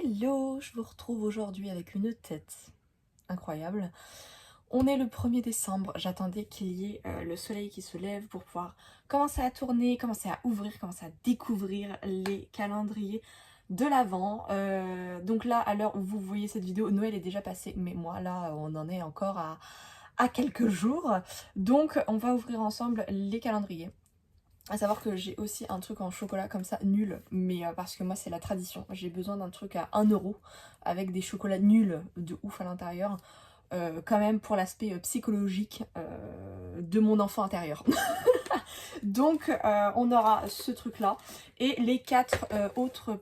Hello, je vous retrouve aujourd'hui avec une tête incroyable. On est le 1er décembre, j'attendais qu'il y ait le soleil qui se lève pour pouvoir commencer à tourner, commencer à ouvrir, commencer à découvrir les calendriers de l'Avent. Donc là, à l'heure où vous voyez cette vidéo, Noël est déjà passé, mais moi là, on en est encore à quelques jours. Donc on va ouvrir ensemble les calendriers. À savoir que j'ai aussi un truc en chocolat comme ça, nul, mais parce que moi c'est la tradition. J'ai besoin d'un truc à 1 € avec des chocolats nuls de ouf à l'intérieur, quand même pour l'aspect psychologique de mon enfant intérieur. Donc on aura ce truc là et les 4 autres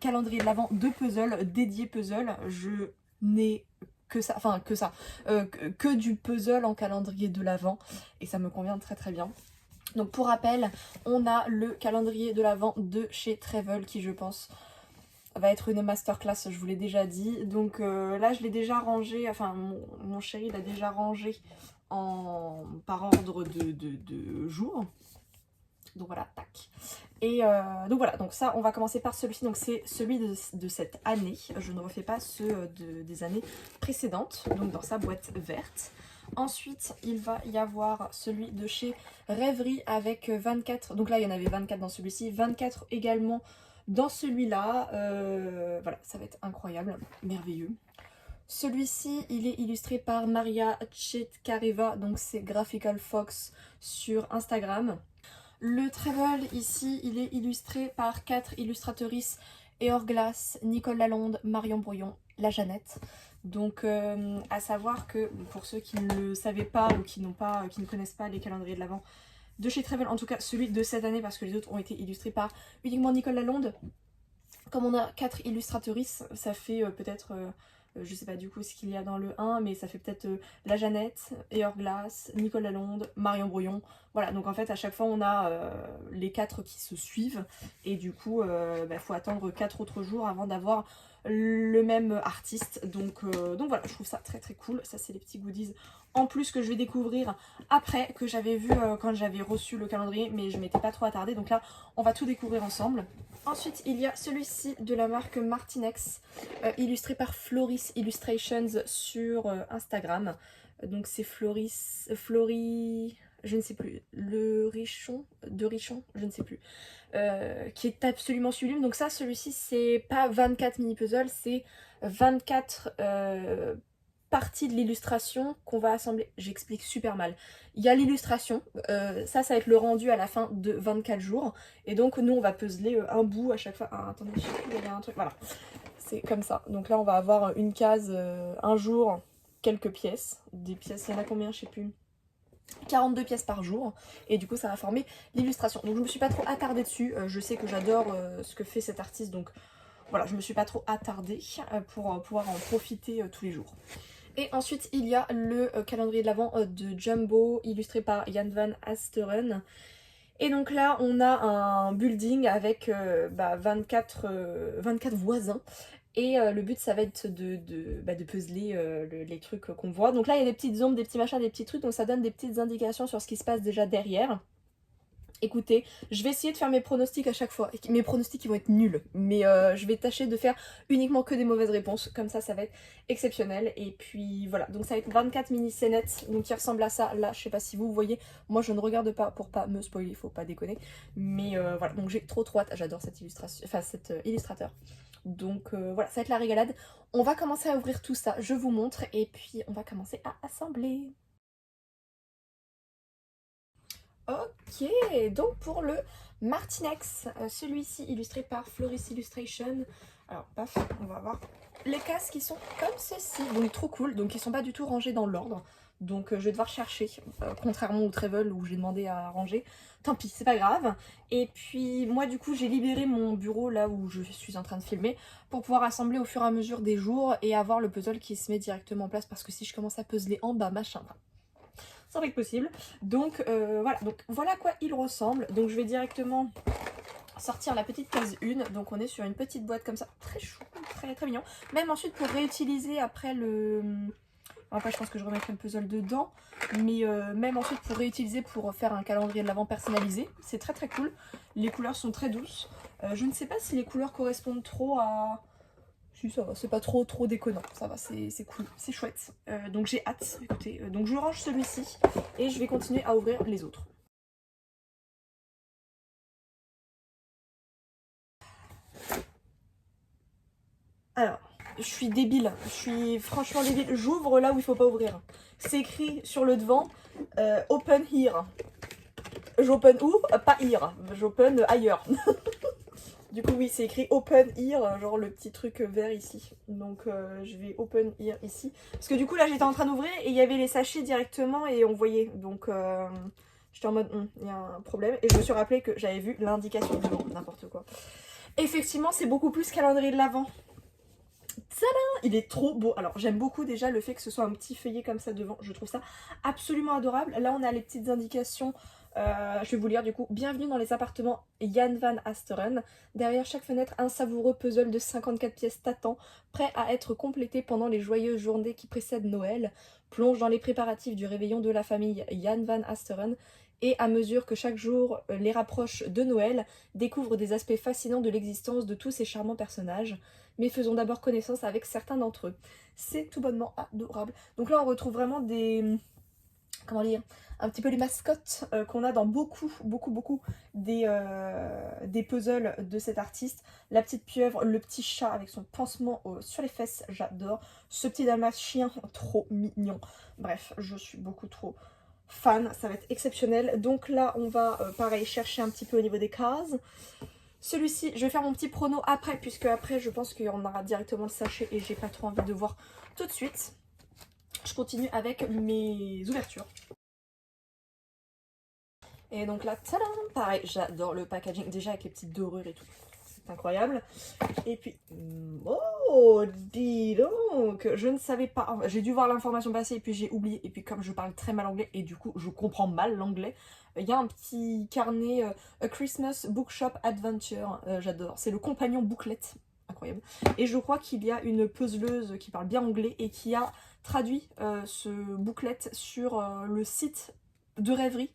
calendriers de l'Avent de puzzle, dédiés puzzle. Je n'ai que ça, enfin que ça, que du puzzle en calendrier de l'Avent et ça me convient très très bien. Donc pour rappel, on a le calendrier de l'Avent de chez Travel qui je pense va être une masterclass, je vous l'ai déjà dit. Donc là je l'ai déjà rangé, enfin mon chéri l'a déjà rangé par ordre de jour. Donc voilà, tac. Et donc voilà, donc ça on va commencer par celui-ci, donc c'est celui de cette année. Je ne refais pas ceux des années précédentes, donc dans sa boîte verte. Ensuite, il va y avoir celui de chez Rêverie avec 24. Donc là, il y en avait 24 dans celui-ci. 24 également dans celui-là. Voilà, ça va être incroyable, merveilleux. Celui-ci, il est illustré par Maria Chetkareva. Donc c'est Graphical Fox sur Instagram. Le travel ici, il est illustré par 4 illustratrices. Eorglass, Nicole Lalonde, Marion Brouillon, La Jeannette. Donc à savoir que pour ceux qui ne le savaient pas ou qui ne connaissent pas les calendriers de l'Avent de chez Travel, en tout cas celui de cette année parce que les autres ont été illustrés par uniquement Nicole Lalonde. Comme on a 4 illustratrices, ça fait peut-être, je sais pas du coup ce qu'il y a dans le 1, mais ça fait peut-être La Jeannette, Eorglass, Nicole Lalonde, Marion Brouillon. Voilà, donc en fait à chaque fois on a les 4 qui se suivent et du coup faut attendre 4 autres jours avant d'avoir le même artiste. Donc voilà, je trouve ça très très cool. Ça c'est les petits goodies en plus que je vais découvrir après, que j'avais vu quand j'avais reçu le calendrier, mais je m'étais pas trop attardée. Donc là on va tout découvrir ensemble. Ensuite, il y a celui-ci de la marque Martinex, illustré par Floris Illustrations sur Instagram. Donc c'est je ne sais plus, le Richon, je ne sais plus, qui est absolument sublime. Donc ça, celui-ci, c'est pas 24 mini-puzzles, c'est 24 partie de l'illustration qu'on va assembler. J'explique super mal. Il y a l'illustration, ça va être le rendu à la fin de 24 jours. Et donc nous on va puzzler un bout à chaque fois. Ah, attendez, je sais plus, il y a un truc. Voilà, c'est comme ça. Donc là on va avoir une case, un jour, quelques pièces. Des pièces, il y en a combien, je sais plus. 42 pièces par jour et du coup ça va former l'illustration. Donc je me suis pas trop attardée dessus, je sais que j'adore ce que fait cet artiste, donc voilà, je me suis pas trop attardée pour pouvoir en profiter tous les jours. Et ensuite, il y a le calendrier de l'Avent de Jumbo, illustré par Jan van Asteren. Et donc là, on a un building avec 24 voisins. Et le but, ça va être de puzzler les trucs qu'on voit. Donc là, il y a des petites ombres, des petits machins, des petits trucs. Donc ça donne des petites indications sur ce qui se passe déjà derrière. Écoutez, je vais essayer de faire mes pronostics à chaque fois. Mes pronostics ils vont être nuls, mais je vais tâcher de faire uniquement que des mauvaises réponses. Comme ça va être exceptionnel. Et puis voilà, donc ça va être 24 mini scénettes, donc qui ressemblent à ça. Là, je sais pas si vous voyez, moi je ne regarde pas pour pas me spoiler, il faut pas déconner. Mais voilà, donc j'ai trop hâte, j'adore cette illustration, enfin cet illustrateur. Donc voilà, ça va être la régalade. On va commencer à ouvrir tout ça, je vous montre, et puis on va commencer à assembler. Ok, donc pour le Martinex, celui-ci illustré par Floris Illustration. Alors paf, on va voir les cases qui sont comme ceci, donc trop cool, donc ils sont pas du tout rangés dans l'ordre. Donc je vais devoir chercher, contrairement au Travel où j'ai demandé à ranger. Tant pis, c'est pas grave. Et puis moi du coup j'ai libéré mon bureau là où je suis en train de filmer pour pouvoir assembler au fur et à mesure des jours et avoir le puzzle qui se met directement en place parce que si je commence à puzzler en bas, machin, ça va être possible. Donc voilà quoi il ressemble. Donc je vais directement sortir la petite case 1. Donc on est sur une petite boîte comme ça, très chou, très très mignon. Même ensuite pour réutiliser après le... Après je pense que je remettrai le puzzle dedans. Mais même ensuite pour réutiliser pour faire un calendrier de l'Avent personnalisé. C'est très très cool. Les couleurs sont très douces. Je ne sais pas si les couleurs correspondent trop à... Si, ça va, c'est pas trop déconnant, ça va, c'est cool, c'est chouette. Donc j'ai hâte, écoutez, donc je range celui-ci et je vais continuer à ouvrir les autres. Alors, je suis débile, je suis franchement débile, j'ouvre là où il faut pas ouvrir. C'est écrit sur le devant, open here. J'open où? Pas here, j'open ailleurs. Du coup, oui, c'est écrit open ear, genre le petit truc vert ici. Donc, je vais open ear ici. Parce que du coup, là, j'étais en train d'ouvrir et il y avait les sachets directement et on voyait. Donc, j'étais en mode, il y a un problème. Et je me suis rappelé que j'avais vu l'indication devant, n'importe quoi. Effectivement, c'est beaucoup plus calendrier de l'Avent. Tadam! Il est trop beau. Alors, j'aime beaucoup déjà le fait que ce soit un petit feuillet comme ça devant. Je trouve ça absolument adorable. Là, on a les petites indications. Je vais vous lire du coup. Bienvenue dans les appartements Jan van Asteren. Derrière chaque fenêtre, un savoureux puzzle de 54 pièces t'attend, prêt à être complété pendant les joyeuses journées qui précèdent Noël. Plonge dans les préparatifs du réveillon de la famille Jan van Asteren. Et à mesure que chaque jour les rapproche de Noël, découvre des aspects fascinants de l'existence de tous ces charmants personnages. Mais faisons d'abord connaissance avec certains d'entre eux. C'est tout bonnement adorable. Donc là, on retrouve vraiment des... Comment dire? Un petit peu les mascottes qu'on a dans beaucoup des puzzles de cet artiste. La petite pieuvre, le petit chat avec son pansement sur les fesses, j'adore. Ce petit damas chien, trop mignon. Bref, je suis beaucoup trop fan, ça va être exceptionnel. Donc là, on va, pareil, chercher un petit peu au niveau des cases. Celui-ci, je vais faire mon petit prono après, puisque après, je pense qu'on aura directement le sachet et j'ai pas trop envie de voir tout de suite. Je continue avec mes ouvertures. Et donc là, tadam, pareil, j'adore le packaging, déjà avec les petites dorures et tout, c'est incroyable. Et puis, oh, dis donc, je ne savais pas, enfin, j'ai dû voir l'information passer et puis j'ai oublié. Et puis comme je parle très mal anglais et du coup je comprends mal l'anglais, il y a un petit carnet, A Christmas Bookshop Adventure, j'adore, c'est le compagnon bouclette, incroyable. Et je crois qu'il y a une puzzleuse qui parle bien anglais et qui a traduit ce bouclette sur le site de rêverie.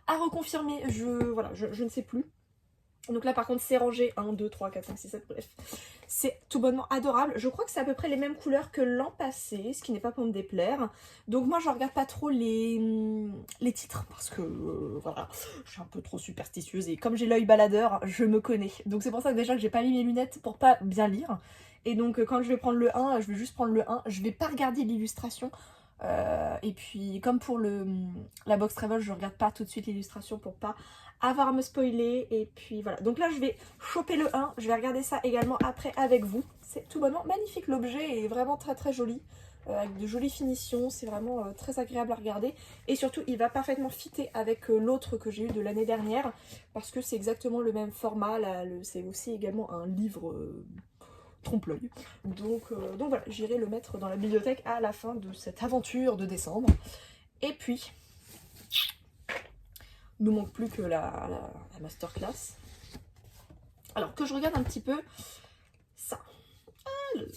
À reconfirmer, voilà, je ne sais plus. Donc là par contre c'est rangé 1, 2, 3, 4, 5, 6, 7, bref. C'est tout bonnement adorable. Je crois que c'est à peu près les mêmes couleurs que l'an passé, ce qui n'est pas pour me déplaire. Donc moi je regarde pas trop les titres parce que voilà, je suis un peu trop superstitieuse et comme j'ai l'œil baladeur, je me connais. Donc c'est pour ça que déjà que j'ai pas mis mes lunettes pour pas bien lire. Et donc quand je vais prendre le 1, je vais juste prendre le 1. Je vais pas regarder l'illustration. Et puis comme pour la box travel, je regarde pas tout de suite l'illustration pour pas avoir à me spoiler. Et puis voilà, donc là je vais choper le 1, je vais regarder ça également après avec vous. C'est tout bonnement magnifique, l'objet est vraiment très joli, avec de jolies finitions, c'est vraiment très agréable à regarder. Et surtout il va parfaitement fitter avec l'autre que j'ai eu de l'année dernière, parce que c'est exactement le même format, c'est aussi également un livre... trompe-l'œil. Donc voilà, j'irai le mettre dans la bibliothèque à la fin de cette aventure de décembre. Et puis, il nous manque plus que la masterclass. Alors que je regarde un petit peu ça. Alors,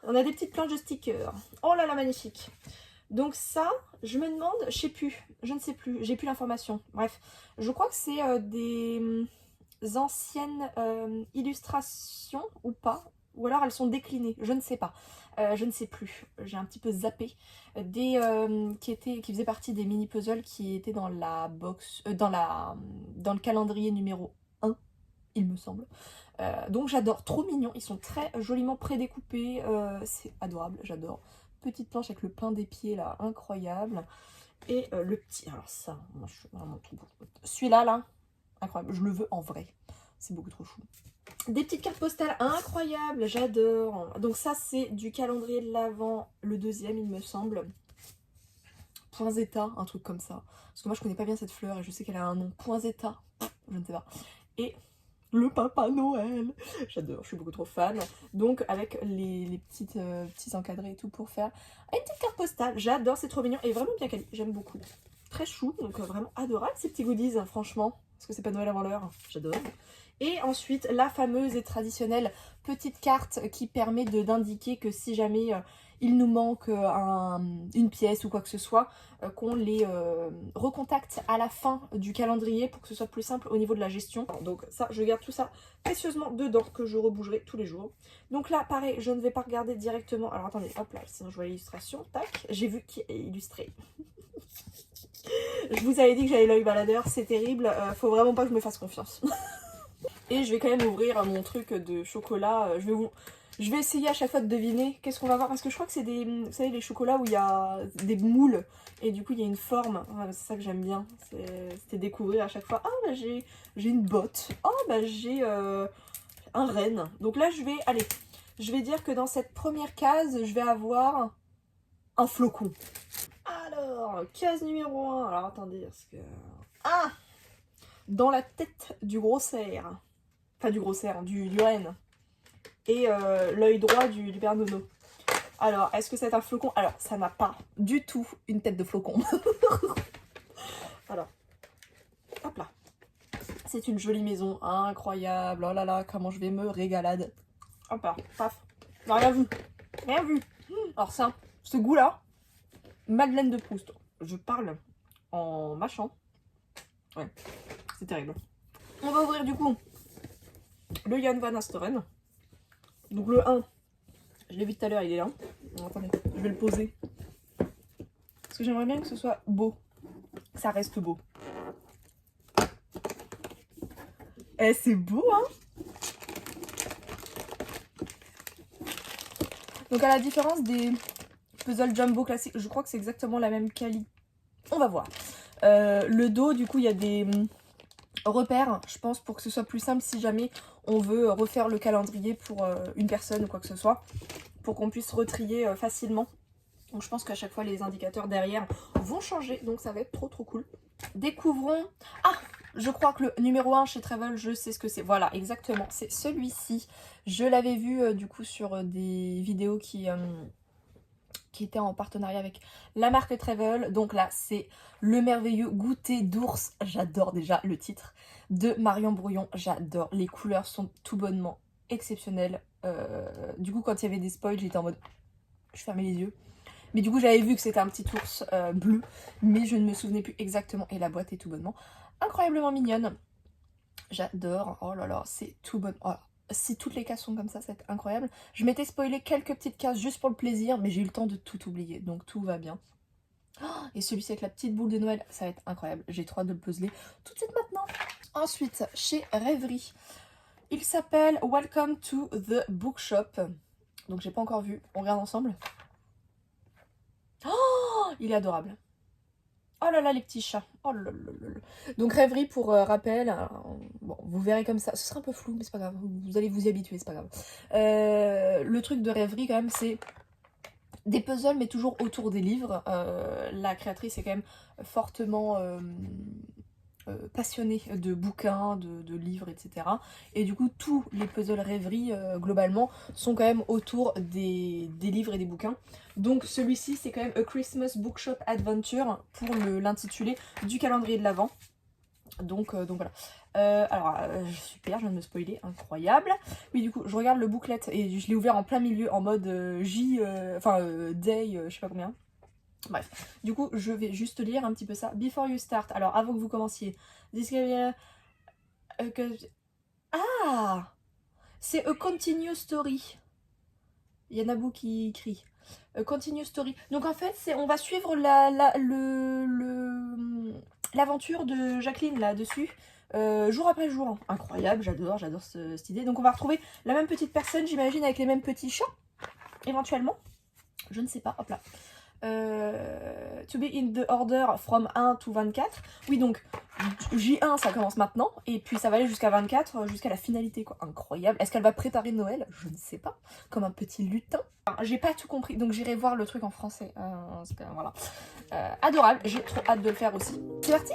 on a des petites planches de stickers. Oh là là, magnifique. Donc ça, je me demande, je ne sais plus, j'ai plus l'information. Bref, je crois que c'est des anciennes illustrations ou pas, ou alors elles sont déclinées, je ne sais pas, je ne sais plus, j'ai un petit peu zappé, qui faisaient partie des mini puzzles qui étaient dans la box, dans le calendrier numéro 1, il me semble. Donc j'adore, trop mignon, ils sont très joliment prédécoupés, c'est adorable, j'adore. Petite planche avec le pain des pieds là, incroyable. Et le petit, alors ça, moi je suis vraiment trop beau. Celui-là là, incroyable, je le veux en vrai, c'est beaucoup trop chou. Des petites cartes postales incroyables, j'adore. Donc ça c'est du calendrier de l'Avent, le deuxième il me semble. Point Zeta, un truc comme ça. Parce que moi je connais pas bien cette fleur et je sais qu'elle a un nom. Point Zeta, je ne sais pas. Et le Papa Noël, j'adore, je suis beaucoup trop fan. Donc avec les petits encadrés et tout pour faire une petite carte postale, j'adore, c'est trop mignon et vraiment bien quali, j'aime beaucoup. Très chou, donc vraiment adorable ces petits goodies, franchement, parce que c'est pas Noël avant l'heure, j'adore. Et ensuite la fameuse et traditionnelle petite carte qui permet d'indiquer que si jamais il nous manque une pièce ou quoi que ce soit, qu'on les recontacte à la fin du calendrier pour que ce soit plus simple au niveau de la gestion. Donc ça, je garde tout ça précieusement dedans, que je rebougerai tous les jours. Donc là, pareil, je ne vais pas regarder directement. Alors attendez, hop là, sinon je vois l'illustration. Tac, j'ai vu qui est illustré. Je vous avais dit que j'avais l'œil baladeur, c'est terrible. Faut vraiment pas que je me fasse confiance. Et je vais quand même ouvrir mon truc de chocolat. Je vais essayer à chaque fois de deviner qu'est-ce qu'on va voir. Parce que je crois que c'est des, vous savez, les chocolats où il y a des moules. Et du coup, il y a une forme. Ouais, c'est ça que j'aime bien. C'était découvrir à chaque fois. Ah, bah j'ai une botte. Oh, bah j'ai un renne. Donc là, je vais dire que dans cette première case, je vais avoir un flocon. Alors, case numéro 1. Alors, attendez, parce que... Ah, dans la tête du gros cerf. Enfin, du gros cerf, du renne. Et l'œil droit du Père Nono. Alors, est-ce que c'est un flocon? Alors, ça n'a pas du tout une tête de flocon. Alors, hop là. C'est une jolie maison, incroyable. Oh là là, comment je vais me régalade. Hop là, paf. Non, rien vu. Rien vu. Alors ça, ce goût-là, Madeleine de Proust. Je parle en mâchant. Ouais, c'est terrible. On va ouvrir du coup le Jan van Asteren. Donc le 1, je l'ai vu tout à l'heure, il est là. Alors, attendez, je vais le poser. Parce que j'aimerais bien que ce soit beau. Que ça reste beau. Eh, c'est beau, hein? Donc à la différence des puzzles jumbo classiques, je crois que c'est exactement la même qualité. On va voir. Le dos, du coup, il y a des repères, je pense, pour que ce soit plus simple si jamais on veut refaire le calendrier pour une personne ou quoi que ce soit, pour qu'on puisse retrier facilement. Donc je pense qu'à chaque fois les indicateurs derrière vont changer, donc ça va être trop cool. Découvrons... Ah, je crois que le numéro 1 chez Travel, je sais ce que c'est. Voilà, exactement, c'est celui-ci. Je l'avais vu du coup sur des vidéos qui était en partenariat avec la marque Travel. Donc là, c'est le merveilleux goûter d'ours. J'adore déjà le titre de Marion Brouillon. J'adore. Les couleurs sont tout bonnement exceptionnelles. Du coup, quand il y avait des spoils, j'étais en mode... Je fermais les yeux. Mais du coup, j'avais vu que c'était un petit ours bleu. Mais je ne me souvenais plus exactement. Et la boîte est tout bonnement incroyablement mignonne. J'adore. Oh là là, c'est tout bon. Oh là. Si toutes les cases sont comme ça va être incroyable. Je m'étais spoilé quelques petites cases juste pour le plaisir, mais j'ai eu le temps de tout oublier, donc tout va bien. Oh, et celui-ci avec la petite boule de Noël, ça va être incroyable. J'ai trop hâte de le puzzler tout de suite maintenant. Ensuite, chez Rêverie, il s'appelle Welcome to the Bookshop. Donc j'ai pas encore vu, on regarde ensemble. Oh, il est adorable. Oh là là, les petits chats. Oh là là là là. Donc Rêverie, pour rappel, bon, vous verrez comme ça. Ce sera un peu flou, mais c'est pas grave. Vous allez vous y habituer, c'est pas grave. Le truc de Rêverie, quand même, c'est des puzzles, mais toujours autour des livres. La créatrice est quand même fortement passionnée de bouquins, de livres, etc. Et du coup, tous les puzzles Rêverie, globalement, sont quand même autour des livres et des bouquins. Donc celui-ci, c'est quand même A Christmas Bookshop Adventure, pour l'intituler du calendrier de l'Avent. Donc voilà. Super, je viens de me spoiler, incroyable. Oui, du coup, je regarde le booklet et je l'ai ouvert en plein milieu en mode day, je sais pas combien. Bref, du coup, je vais juste lire un petit peu ça. Before you start, alors avant que vous commenciez. Ah, c'est A Continuous Story. Il y en a beaucoup qui crient. Continue Story. Donc en fait, on va suivre l'aventure de Jacqueline là-dessus, jour après jour. Incroyable, j'adore cette idée. Donc on va retrouver la même petite personne, j'imagine, avec les mêmes petits chats, éventuellement. Je ne sais pas, hop là. To be in the order from 1 to 24. Oui, donc J1 ça commence maintenant et puis ça va aller jusqu'à 24, jusqu'à la finalité quoi. Incroyable. Est-ce qu'elle va préparer Noël? Je ne sais pas. Comme un petit lutin. Enfin, j'ai pas tout compris donc j'irai voir le truc en français. Voilà. Adorable. J'ai trop hâte de le faire aussi. C'est parti.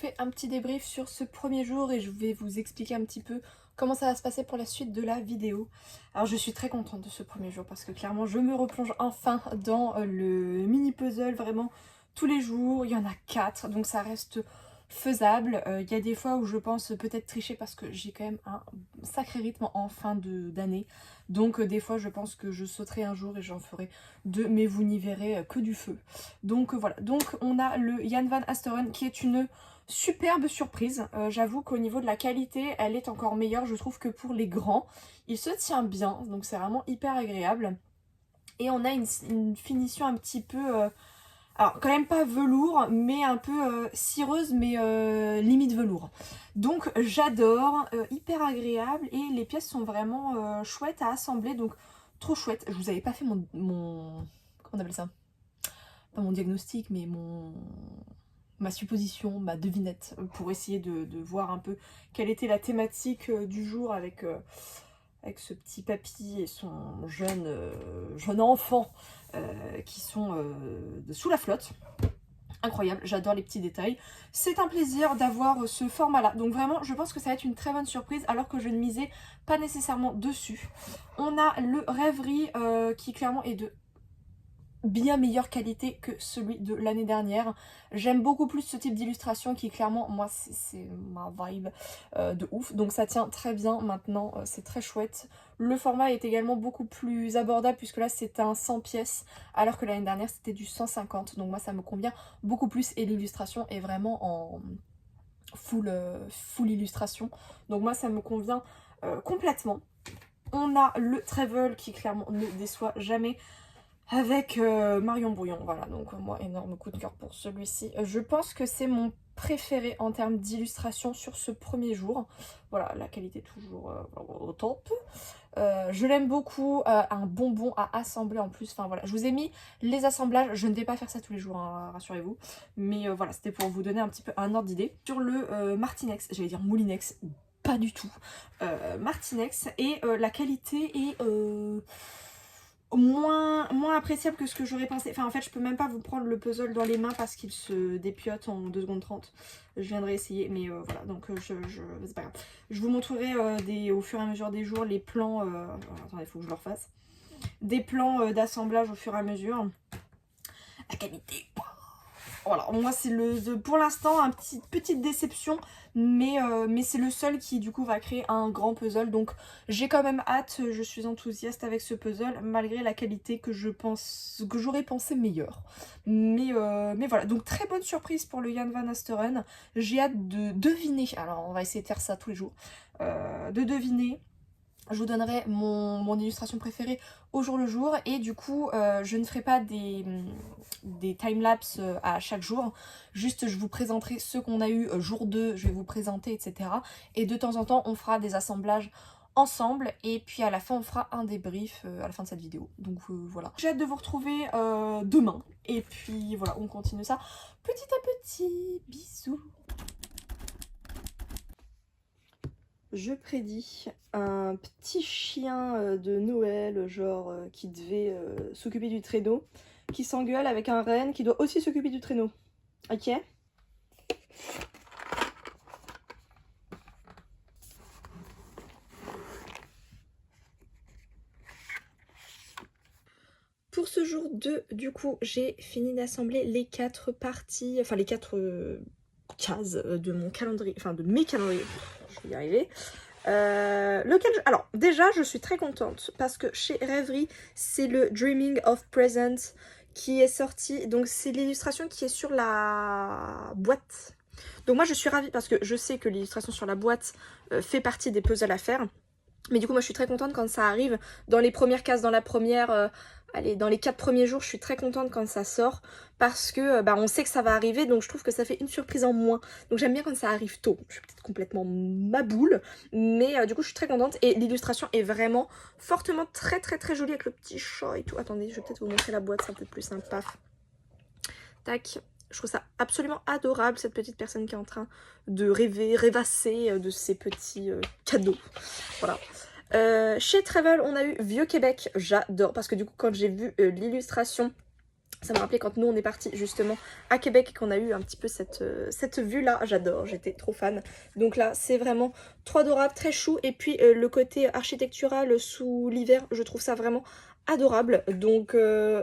fais un petit débrief sur ce premier jour et je vais vous expliquer un petit peu comment ça va se passer pour la suite de la vidéo. Alors je suis très contente de ce premier jour parce que clairement je me replonge enfin dans le mini puzzle vraiment tous les jours. Il y en a 4 donc ça reste faisable. Il y a des fois où je pense peut-être tricher parce que j'ai quand même un sacré rythme en fin d'année. Donc des fois je pense que je sauterai un jour et j'en ferai 2 mais vous n'y verrez que du feu. Donc voilà, donc on a le Jan van Asteren qui est une superbe surprise. J'avoue qu'au niveau de la qualité elle est encore meilleure je trouve que pour les grands. Il se tient bien donc c'est vraiment hyper agréable. Et on a une finition un petit peu... alors quand même pas velours mais un peu cireuse mais limite velours. Donc j'adore, hyper agréable et les pièces sont vraiment chouettes à assembler donc trop chouette. Je vous avais pas fait mon comment on appelle ça? Pas mon diagnostic mais ma supposition, ma devinette pour essayer de voir un peu quelle était la thématique du jour avec ce petit papy et son jeune enfant qui sont sous la flotte. Incroyable, j'adore les petits détails. C'est un plaisir d'avoir ce format-là. Donc vraiment, je pense que ça va être une très bonne surprise alors que je ne misais pas nécessairement dessus. On a le Rêverie qui clairement est de bien meilleure qualité que celui de l'année dernière. J'aime beaucoup plus ce type d'illustration qui clairement, moi c'est ma vibe de ouf. Donc ça tient très bien maintenant, c'est très chouette. Le format est également beaucoup plus abordable puisque là c'est un 100 pièces alors que l'année dernière c'était du 150. Donc moi ça me convient beaucoup plus et l'illustration est vraiment en full illustration. Donc moi ça me convient complètement. On a le Travel qui clairement ne déçoit jamais avec Marion Brouillon, voilà, donc moi énorme coup de cœur pour celui-ci. Je pense que c'est mon préféré en termes d'illustration sur ce premier jour. Voilà, la qualité toujours au top. Je l'aime beaucoup, un bonbon à assembler en plus, enfin voilà, je vous ai mis les assemblages, je ne vais pas faire ça tous les jours, hein, rassurez-vous. Mais voilà, c'était pour vous donner un petit peu un ordre d'idée. Sur le Martinex, j'allais dire Moulinex, pas du tout. Martinex, et la qualité est... moins appréciable que ce que j'aurais pensé. Enfin en fait je peux même pas vous prendre le puzzle dans les mains parce qu'il se dépiote en 2 secondes 30. Je viendrai essayer mais voilà donc c'est pas grave. Je vous montrerai au fur et à mesure des jours les plans, attendez il faut que je le refasse. Des plans d'assemblage au fur et à mesure. La qualité, voilà, moi c'est pour l'instant une petite déception, mais c'est le seul qui du coup va créer un grand puzzle, donc j'ai quand même hâte, je suis enthousiaste avec ce puzzle, malgré la qualité que j'aurais pensé meilleure. Mais voilà, donc très bonne surprise pour le Jan van Asteren, j'ai hâte de deviner, alors on va essayer de faire ça tous les jours, de deviner. Je vous donnerai mon illustration préférée au jour le jour et du coup je ne ferai pas des timelapses à chaque jour, juste je vous présenterai ceux qu'on a eu jour 2, je vais vous présenter etc. Et de temps en temps on fera des assemblages ensemble et puis à la fin on fera un débrief à la fin de cette vidéo. Donc voilà. J'ai hâte de vous retrouver demain et puis voilà on continue ça petit à petit. Bisous. Je prédis un petit chien de Noël, genre qui devait s'occuper du traîneau, qui s'engueule avec un renne qui doit aussi s'occuper du traîneau. Ok? Pour ce jour 2, du coup, j'ai fini d'assembler les 4 parties, enfin les 4 cases de mon calendrier, enfin de mes calendriers. Je vais y arriver. Alors déjà je suis très contente parce que chez Rêverie c'est le Dreaming of Presents qui est sorti, donc c'est l'illustration qui est sur la boîte. Donc moi je suis ravie parce que je sais que l'illustration sur la boîte fait partie des puzzles à faire. Mais du coup moi je suis très contente quand ça arrive dans les premières cases, dans la première, allez, dans les 4 premiers jours je suis très contente quand ça sort parce que on sait que ça va arriver, donc je trouve que ça fait une surprise en moins. Donc j'aime bien quand ça arrive tôt, je suis peut-être complètement ma boule, mais du coup je suis très contente et l'illustration est vraiment fortement très jolie avec le petit chat et tout. Attendez, je vais peut-être vous montrer la boîte, c'est un peu plus sympa. Tac. Je trouve ça absolument adorable, cette petite personne qui est en train de rêvasser de ses petits cadeaux. Voilà. Chez Travel, on a eu Vieux Québec. J'adore parce que du coup, quand j'ai vu l'illustration Ça m'a rappelé quand nous on est partis justement à Québec et qu'on a eu un petit peu cette vue là, j'adore, j'étais trop fan. Donc là c'est vraiment trop adorable, très chou, et puis le côté architectural sous l'hiver, je trouve ça vraiment adorable. Donc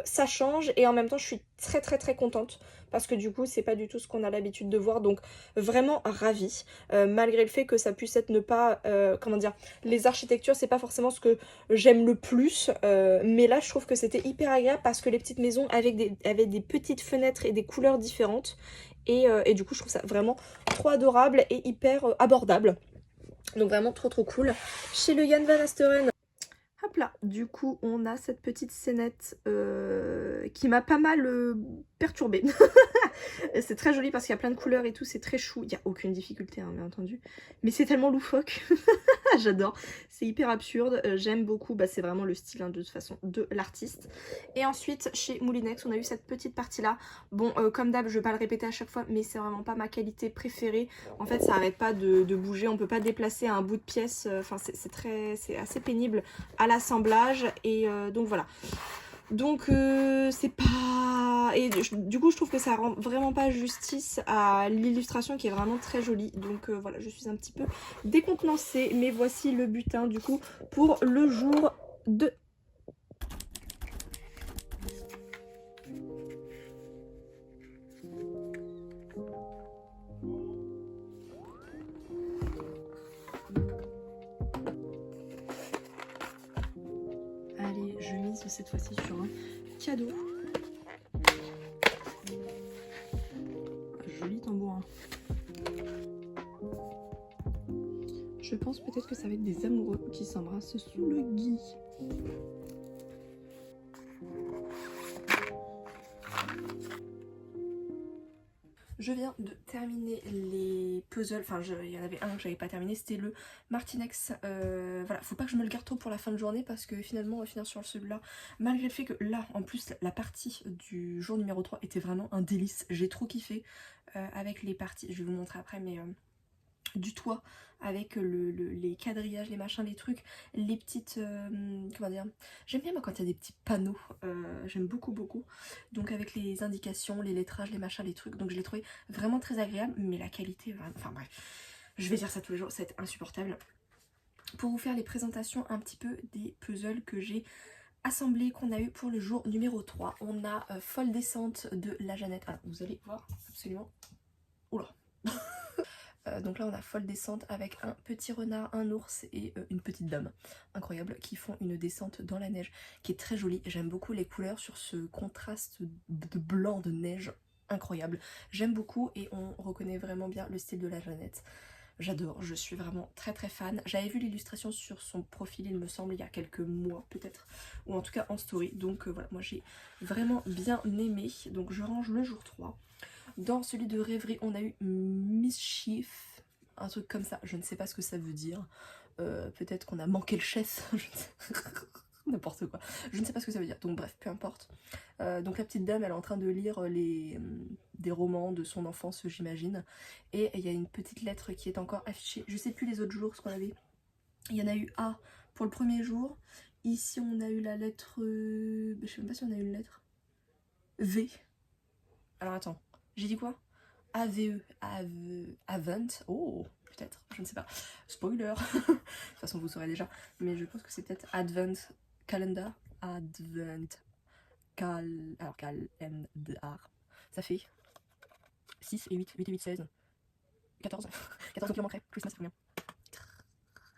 ça change et en même temps je suis très contente parce que du coup c'est pas du tout ce qu'on a l'habitude de voir, donc vraiment ravie. Malgré le fait que ça puisse être ne pas, comment dire, les architectures c'est pas forcément ce que j'aime le plus, mais là je trouve que c'était hyper agréable parce que les petites maisons avaient des petites fenêtres et des couleurs différentes, et du coup je trouve ça vraiment trop adorable et hyper abordable, donc vraiment trop cool. Chez le Jan Van Asteren, hop là, du coup on a cette petite scénette qui m'a pas mal perturbée. C'est très joli parce qu'il y a plein de couleurs et tout, c'est très chou, il n'y a aucune difficulté hein, bien entendu, mais c'est tellement loufoque. J'adore, c'est hyper absurde, j'aime beaucoup, bah, c'est vraiment le style hein, de toute façon de l'artiste. Et ensuite chez Moulinex on a eu cette petite partie là, bon comme d'hab je vais pas le répéter à chaque fois mais c'est vraiment pas ma qualité préférée, en fait ça arrête pas de bouger, on peut pas déplacer un bout de pièce, enfin c'est assez pénible à l'assemblage, et donc voilà. Donc c'est pas... Et du coup je trouve que ça rend vraiment pas justice à l'illustration qui est vraiment très jolie. Donc voilà, je suis un petit peu décontenancée. Mais voici le butin du coup pour le jour de... Allez, je mise cette fois-ci sur un cadeau. Joli tambourin. Je pense peut-être que ça va être des amoureux qui s'embrassent sous le gui. Je viens de terminer les puzzles, enfin il y en avait un que j'avais pas terminé, c'était le Martinex. Voilà, faut pas que je me le garde trop pour la fin de journée parce que finalement on va finir sur celui-là. Malgré le fait que là, en plus, la partie du jour numéro 3 était vraiment un délice. J'ai trop kiffé avec les parties, je vais vous montrer après, mais du toit avec les quadrillages, les machins, les trucs, les petites... comment dire, j'aime bien moi quand il y a des petits panneaux, j'aime beaucoup. Donc avec les indications, les lettrages, les machins, les trucs, donc je l'ai trouvé vraiment très agréable, mais la qualité, enfin bref, je vais dire ça tous les jours, c'est insupportable. Pour vous faire les présentations un petit peu des puzzles que j'ai assemblés, qu'on a eu pour le jour numéro 3, on a Folle descente de la Jeannette. Alors vous allez voir absolument... Oula. Donc là on a Folle descente avec un petit renard, un ours et une petite dame incroyable qui font une descente dans la neige qui est très jolie. J'aime beaucoup les couleurs sur ce contraste de blanc de neige incroyable. J'aime beaucoup et on reconnaît vraiment bien le style de la Jeannette. J'adore, je suis vraiment très fan. J'avais vu l'illustration sur son profil il me semble il y a quelques mois peut-être, ou en tout cas en story. Donc voilà, moi j'ai vraiment bien aimé. Donc je range le jour 3. Dans celui de rêverie, on a eu Mischief, un truc comme ça, je ne sais pas ce que ça veut dire. Peut-être qu'on a manqué le chef, je ne sais... n'importe quoi. Je ne sais pas ce que ça veut dire, donc bref, peu importe. Donc la petite dame, elle est en train de lire des romans de son enfance, j'imagine. Et il y a une petite lettre qui est encore affichée. Je sais plus les autres jours ce qu'on avait. Il y en a eu A pour le premier jour. Ici, on a eu la lettre... je sais même pas si on a eu une lettre. V. Alors attends. J'ai dit quoi? AVE, Avant, oh, peut-être, je ne sais pas. Spoiler. De toute façon, vous saurez déjà. Mais je pense que c'est peut-être Advent Calendar. Alors, calendar. Ça fait 6 et 8, 8 et 8, 16. 14. 14 donc il en manquerait. Christmas, c'est combien?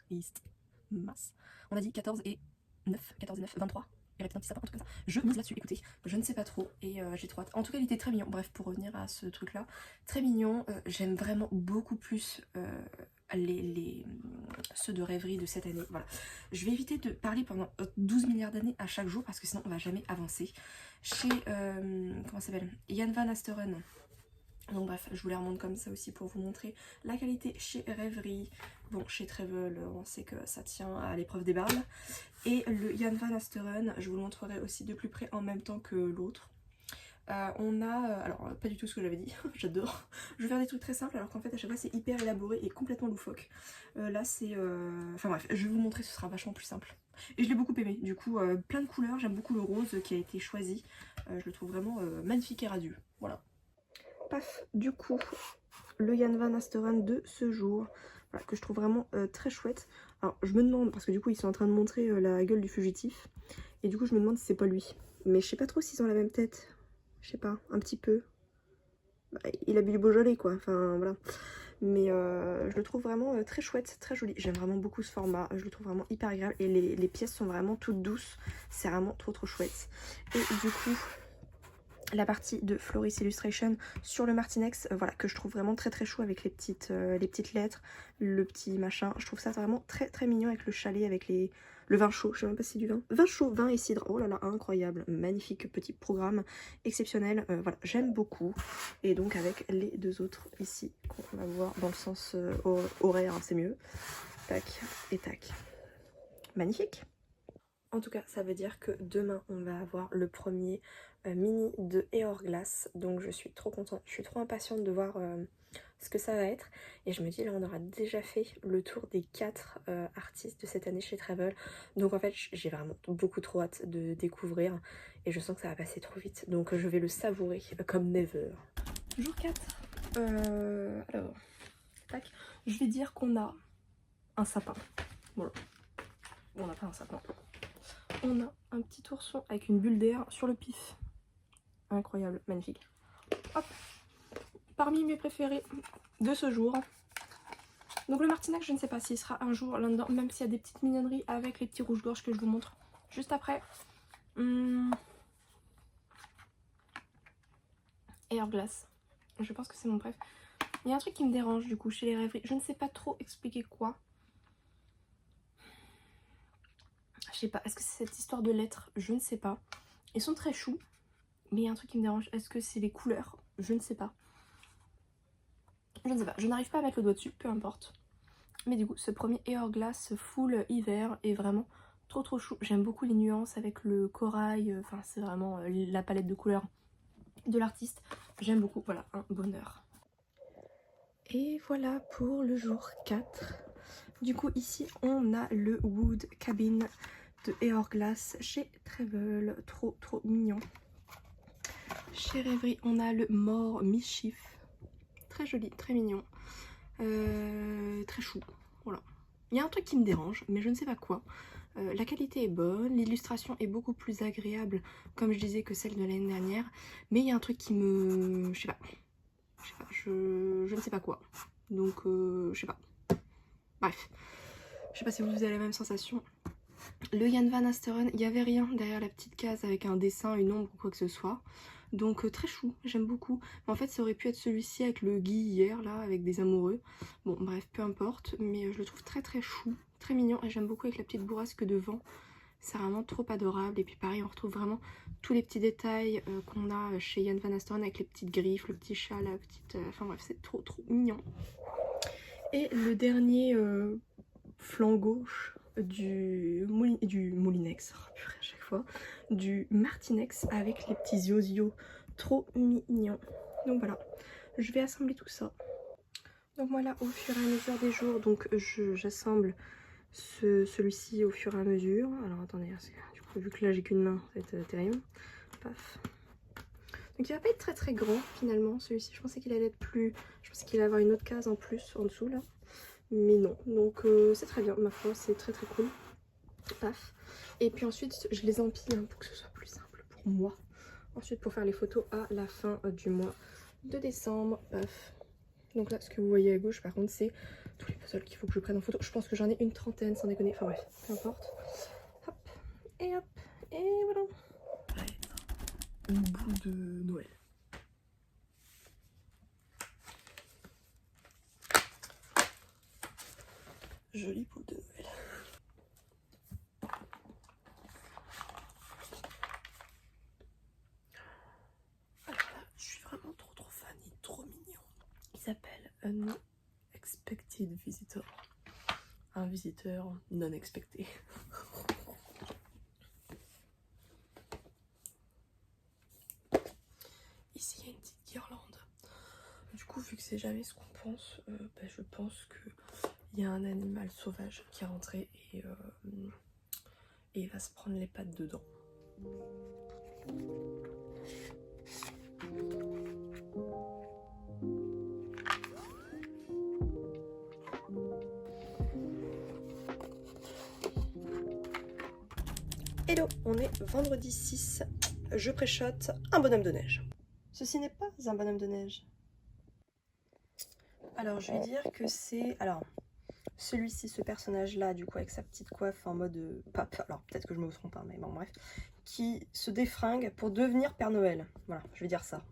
Christmas. On a dit 14 et 9. 14 et 9, 23. Il y aurait peut-être un petit sapin, un truc comme ça. Je mise là-dessus, écoutez, je ne sais pas trop et j'ai trop hâte. En tout cas, il était très mignon. Bref, pour revenir à ce truc-là, très mignon. J'aime vraiment beaucoup plus ceux de rêverie de cette année. Voilà. Je vais éviter de parler pendant 12 milliards d'années à chaque jour parce que sinon on va jamais avancer. Chez, comment ça s'appelle, Jan Van Asteren. Donc bref, je vous les remonte comme ça aussi pour vous montrer la qualité chez Rêverie. Bon, chez Trevel, on sait que ça tient à l'épreuve des balles. Et le Jan Van Asteren, je vous le montrerai aussi de plus près en même temps que l'autre. On a, alors pas du tout ce que j'avais dit, j'adore. Je vais faire des trucs très simples alors qu'en fait à chaque fois c'est hyper élaboré et complètement loufoque. Là c'est, enfin bref, je vais vous montrer, ce sera vachement plus simple. Et je l'ai beaucoup aimé, du coup plein de couleurs, j'aime beaucoup le rose qui a été choisi. Je le trouve vraiment magnifique et radieux, voilà. Paf, du coup, le Jan van Asteren de ce jour, voilà, que je trouve vraiment très chouette. Alors je me demande, parce que du coup ils sont en train de montrer la gueule du fugitif, et du coup je me demande si c'est pas lui. Mais je sais pas trop s'ils ont la même tête, je sais pas, un petit peu. Bah, il a bu du Beaujolais quoi, enfin voilà. Mais je le trouve vraiment très chouette, très joli. J'aime vraiment beaucoup ce format, je le trouve vraiment hyper agréable. Et les pièces sont vraiment toutes douces, c'est vraiment trop chouette. Et du coup, la partie de Floris Illustration sur le Martinex, voilà, que je trouve vraiment très chou avec les petites lettres, le petit machin. Je trouve ça vraiment très mignon avec le chalet, avec le vin chaud, je sais même pas si c'est du vin. Vin chaud, vin et cidre, oh là là, incroyable, magnifique petit programme, exceptionnel, voilà, j'aime beaucoup. Et donc avec les deux autres ici, qu'on va voir dans le sens horaire, hein, c'est mieux. Tac et tac. Magnifique. En tout cas, ça veut dire que demain, on va avoir le premier mini de Hourglass. Donc je suis trop contente, je suis trop impatiente de voir ce que ça va être. Et je me dis, là, on aura déjà fait le tour des 4 artistes de cette année chez Travel. Donc en fait, j'ai vraiment beaucoup trop hâte de découvrir. Et je sens que ça va passer trop vite. Donc je vais le savourer comme never. Jour 4. Alors, tac. Je vais dire qu'on a un sapin. Voilà. Bon, on n'a pas un sapin. On a un petit ourson avec une bulle d'air sur le pif. Incroyable, magnifique. Hop. Parmi mes préférés de ce jour. Donc le Martinac, je ne sais pas s'il sera un jour là-dedans, même s'il y a des petites mignonneries avec les petits rouges-gorges que je vous montre juste après. Hourglass. Je pense que c'est mon préf. Il y a un truc qui me dérange du coup chez les rêveries. Je ne sais pas trop expliquer quoi. Je sais pas, est-ce que c'est cette histoire de lettres? Je ne sais pas. Ils sont très choux, mais il y a un truc qui me dérange. Est-ce que c'est les couleurs? Je ne sais pas. Je ne sais pas, je n'arrive pas à mettre le doigt dessus, peu importe. Mais du coup, ce premier Hourglass full hiver est vraiment trop chou. J'aime beaucoup les nuances avec le corail, enfin c'est vraiment la palette de couleurs de l'artiste. J'aime beaucoup, voilà, un bonheur. Et voilà pour le jour 4. Du coup, ici, on a le Wood Cabin de Hourglass chez Travel. Trop mignon. Chez Rêverie, on a le More Mischief. Très joli, très mignon. Très chou, voilà. Il y a un truc qui me dérange, mais je ne sais pas quoi. La qualité est bonne, l'illustration est beaucoup plus agréable, comme je disais, que celle de l'année dernière. Mais il y a un truc qui me... Je sais pas. Je ne sais pas quoi. Donc, je sais pas. Bref. Je sais pas si vous avez la même sensation. Le Jan van Asteren, il n'y avait rien derrière la petite case avec un dessin, une ombre ou quoi que ce soit. Donc très chou, j'aime beaucoup. Mais en fait ça aurait pu être celui-ci avec le Guy hier là, avec des amoureux. Bon bref, peu importe, mais je le trouve très chou, très mignon. Et j'aime beaucoup avec la petite bourrasque devant. C'est vraiment trop adorable. Et puis pareil, on retrouve vraiment tous les petits détails qu'on a chez Jan van Asteren avec les petites griffes, le petit chat, la petite... Enfin bref, c'est trop mignon. Et le dernier flanc gauche du Moulinex, oh, purée, à chaque fois, du Martinex avec les petits yozio trop mignons. Donc voilà, je vais assembler tout ça. Donc voilà, au fur et à mesure des jours, donc j'assemble celui-ci au fur et à mesure. Alors attendez, du coup, vu que là j'ai qu'une main, ça va être terrible. Paf. Donc il va pas être très grand finalement, celui-ci. Je pensais qu'il allait être plus... Je pensais qu'il allait avoir une autre case en plus en dessous là. Mais non, donc c'est très bien, ma foi, c'est très cool. Paf. Et puis ensuite, je les empile hein, pour que ce soit plus simple pour moi. Ensuite, pour faire les photos à la fin du mois de décembre. Paf. Donc là, ce que vous voyez à gauche, par contre, c'est tous les puzzles qu'il faut que je prenne en photo. Je pense que j'en ai une trentaine, sans déconner. Enfin bref, peu importe. Hop, et voilà. Ouais, une boule de Noël. Jolie boule de Noël. Je suis vraiment trop fan, il est trop mignon. Il s'appelle Unexpected Visitor. Un visiteur non expecté. Ici il y a une petite guirlande. Du coup, vu que c'est jamais ce qu'on pense, je pense qu'il y a un animal sauvage qui est rentré et et il va se prendre les pattes dedans. Hello, on est vendredi 6, je pré-shot un bonhomme de neige. Ceci n'est pas un bonhomme de neige. Alors je vais dire que c'est... Alors, celui-ci, ce personnage-là, du coup, avec sa petite coiffe en mode pape, alors peut-être que je me trompe, hein, mais bon, bref, qui se défringue pour devenir Père Noël. Voilà, je vais dire ça.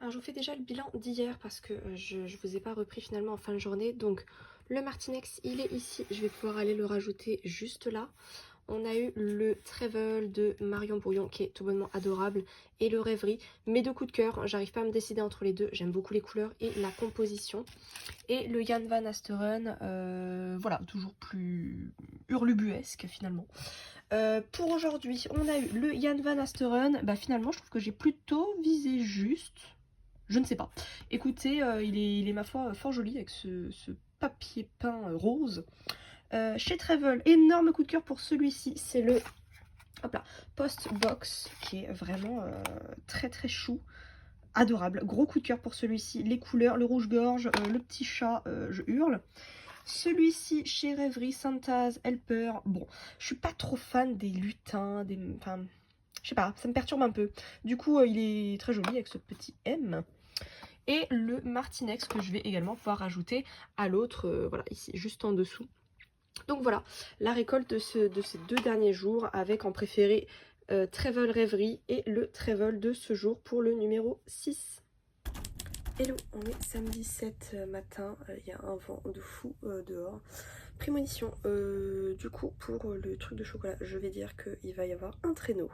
Alors je vous fais déjà le bilan d'hier parce que je vous ai pas repris finalement en fin de journée. Donc le Martinex, il est ici, je vais pouvoir aller le rajouter juste là. On a eu le Travel de Marion Brouillon qui est tout bonnement adorable et le Rêverie. Mes deux coups de cœur, j'arrive pas à me décider entre les deux. J'aime beaucoup les couleurs et la composition. Et le Jan van Asteren, voilà, toujours plus hurlubuesque finalement. Pour aujourd'hui, on a eu le Jan van Asteren. Bah, finalement, je trouve que j'ai plutôt visé juste. Je ne sais pas. Écoutez, il est ma foi fort joli avec ce papier peint rose. Chez Travel, énorme coup de cœur pour celui-ci, c'est le Post Box qui est vraiment très très chou, adorable. Gros coup de cœur pour celui-ci, les couleurs, le rouge-gorge, le petit chat, je hurle. Celui-ci chez Rêverie, Santa's Helper, bon, je suis pas trop fan des lutins, enfin, je sais pas, ça me perturbe un peu. Du coup, il est très joli avec ce petit M. Et le Martinex que je vais également pouvoir rajouter à l'autre, voilà, ici, juste en dessous. Donc voilà, la récolte de ces 2 derniers jours avec en préféré Travel Rêverie et le Travel de ce jour pour le numéro 6. Hello, on est samedi 7 matin, il y a un vent de fou dehors. Prémonition, du coup pour le truc de chocolat, je vais dire qu'il va y avoir un traîneau.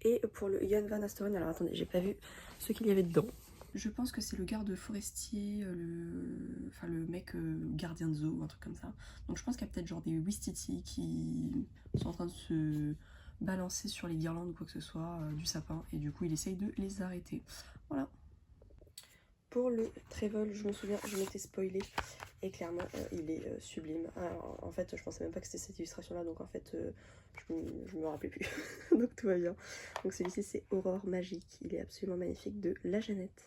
Et pour le Jan van Asteren, alors attendez, j'ai pas vu ce qu'il y avait dedans. Je pense que c'est le garde forestier, le mec gardien de zoo, un truc comme ça. Donc je pense qu'il y a peut-être genre des Wistiti qui sont en train de se balancer sur les guirlandes ou quoi que ce soit du sapin. Et du coup il essaye de les arrêter. Voilà. Pour le Travel, je me souviens, je m'étais spoilé. Et clairement, il est sublime. Alors, en fait, je pensais même pas que c'était cette illustration-là. Donc en fait, je me rappelais plus. Donc tout va bien. Donc celui-ci, c'est Aurore Magique. Il est absolument magnifique de La Jeannette.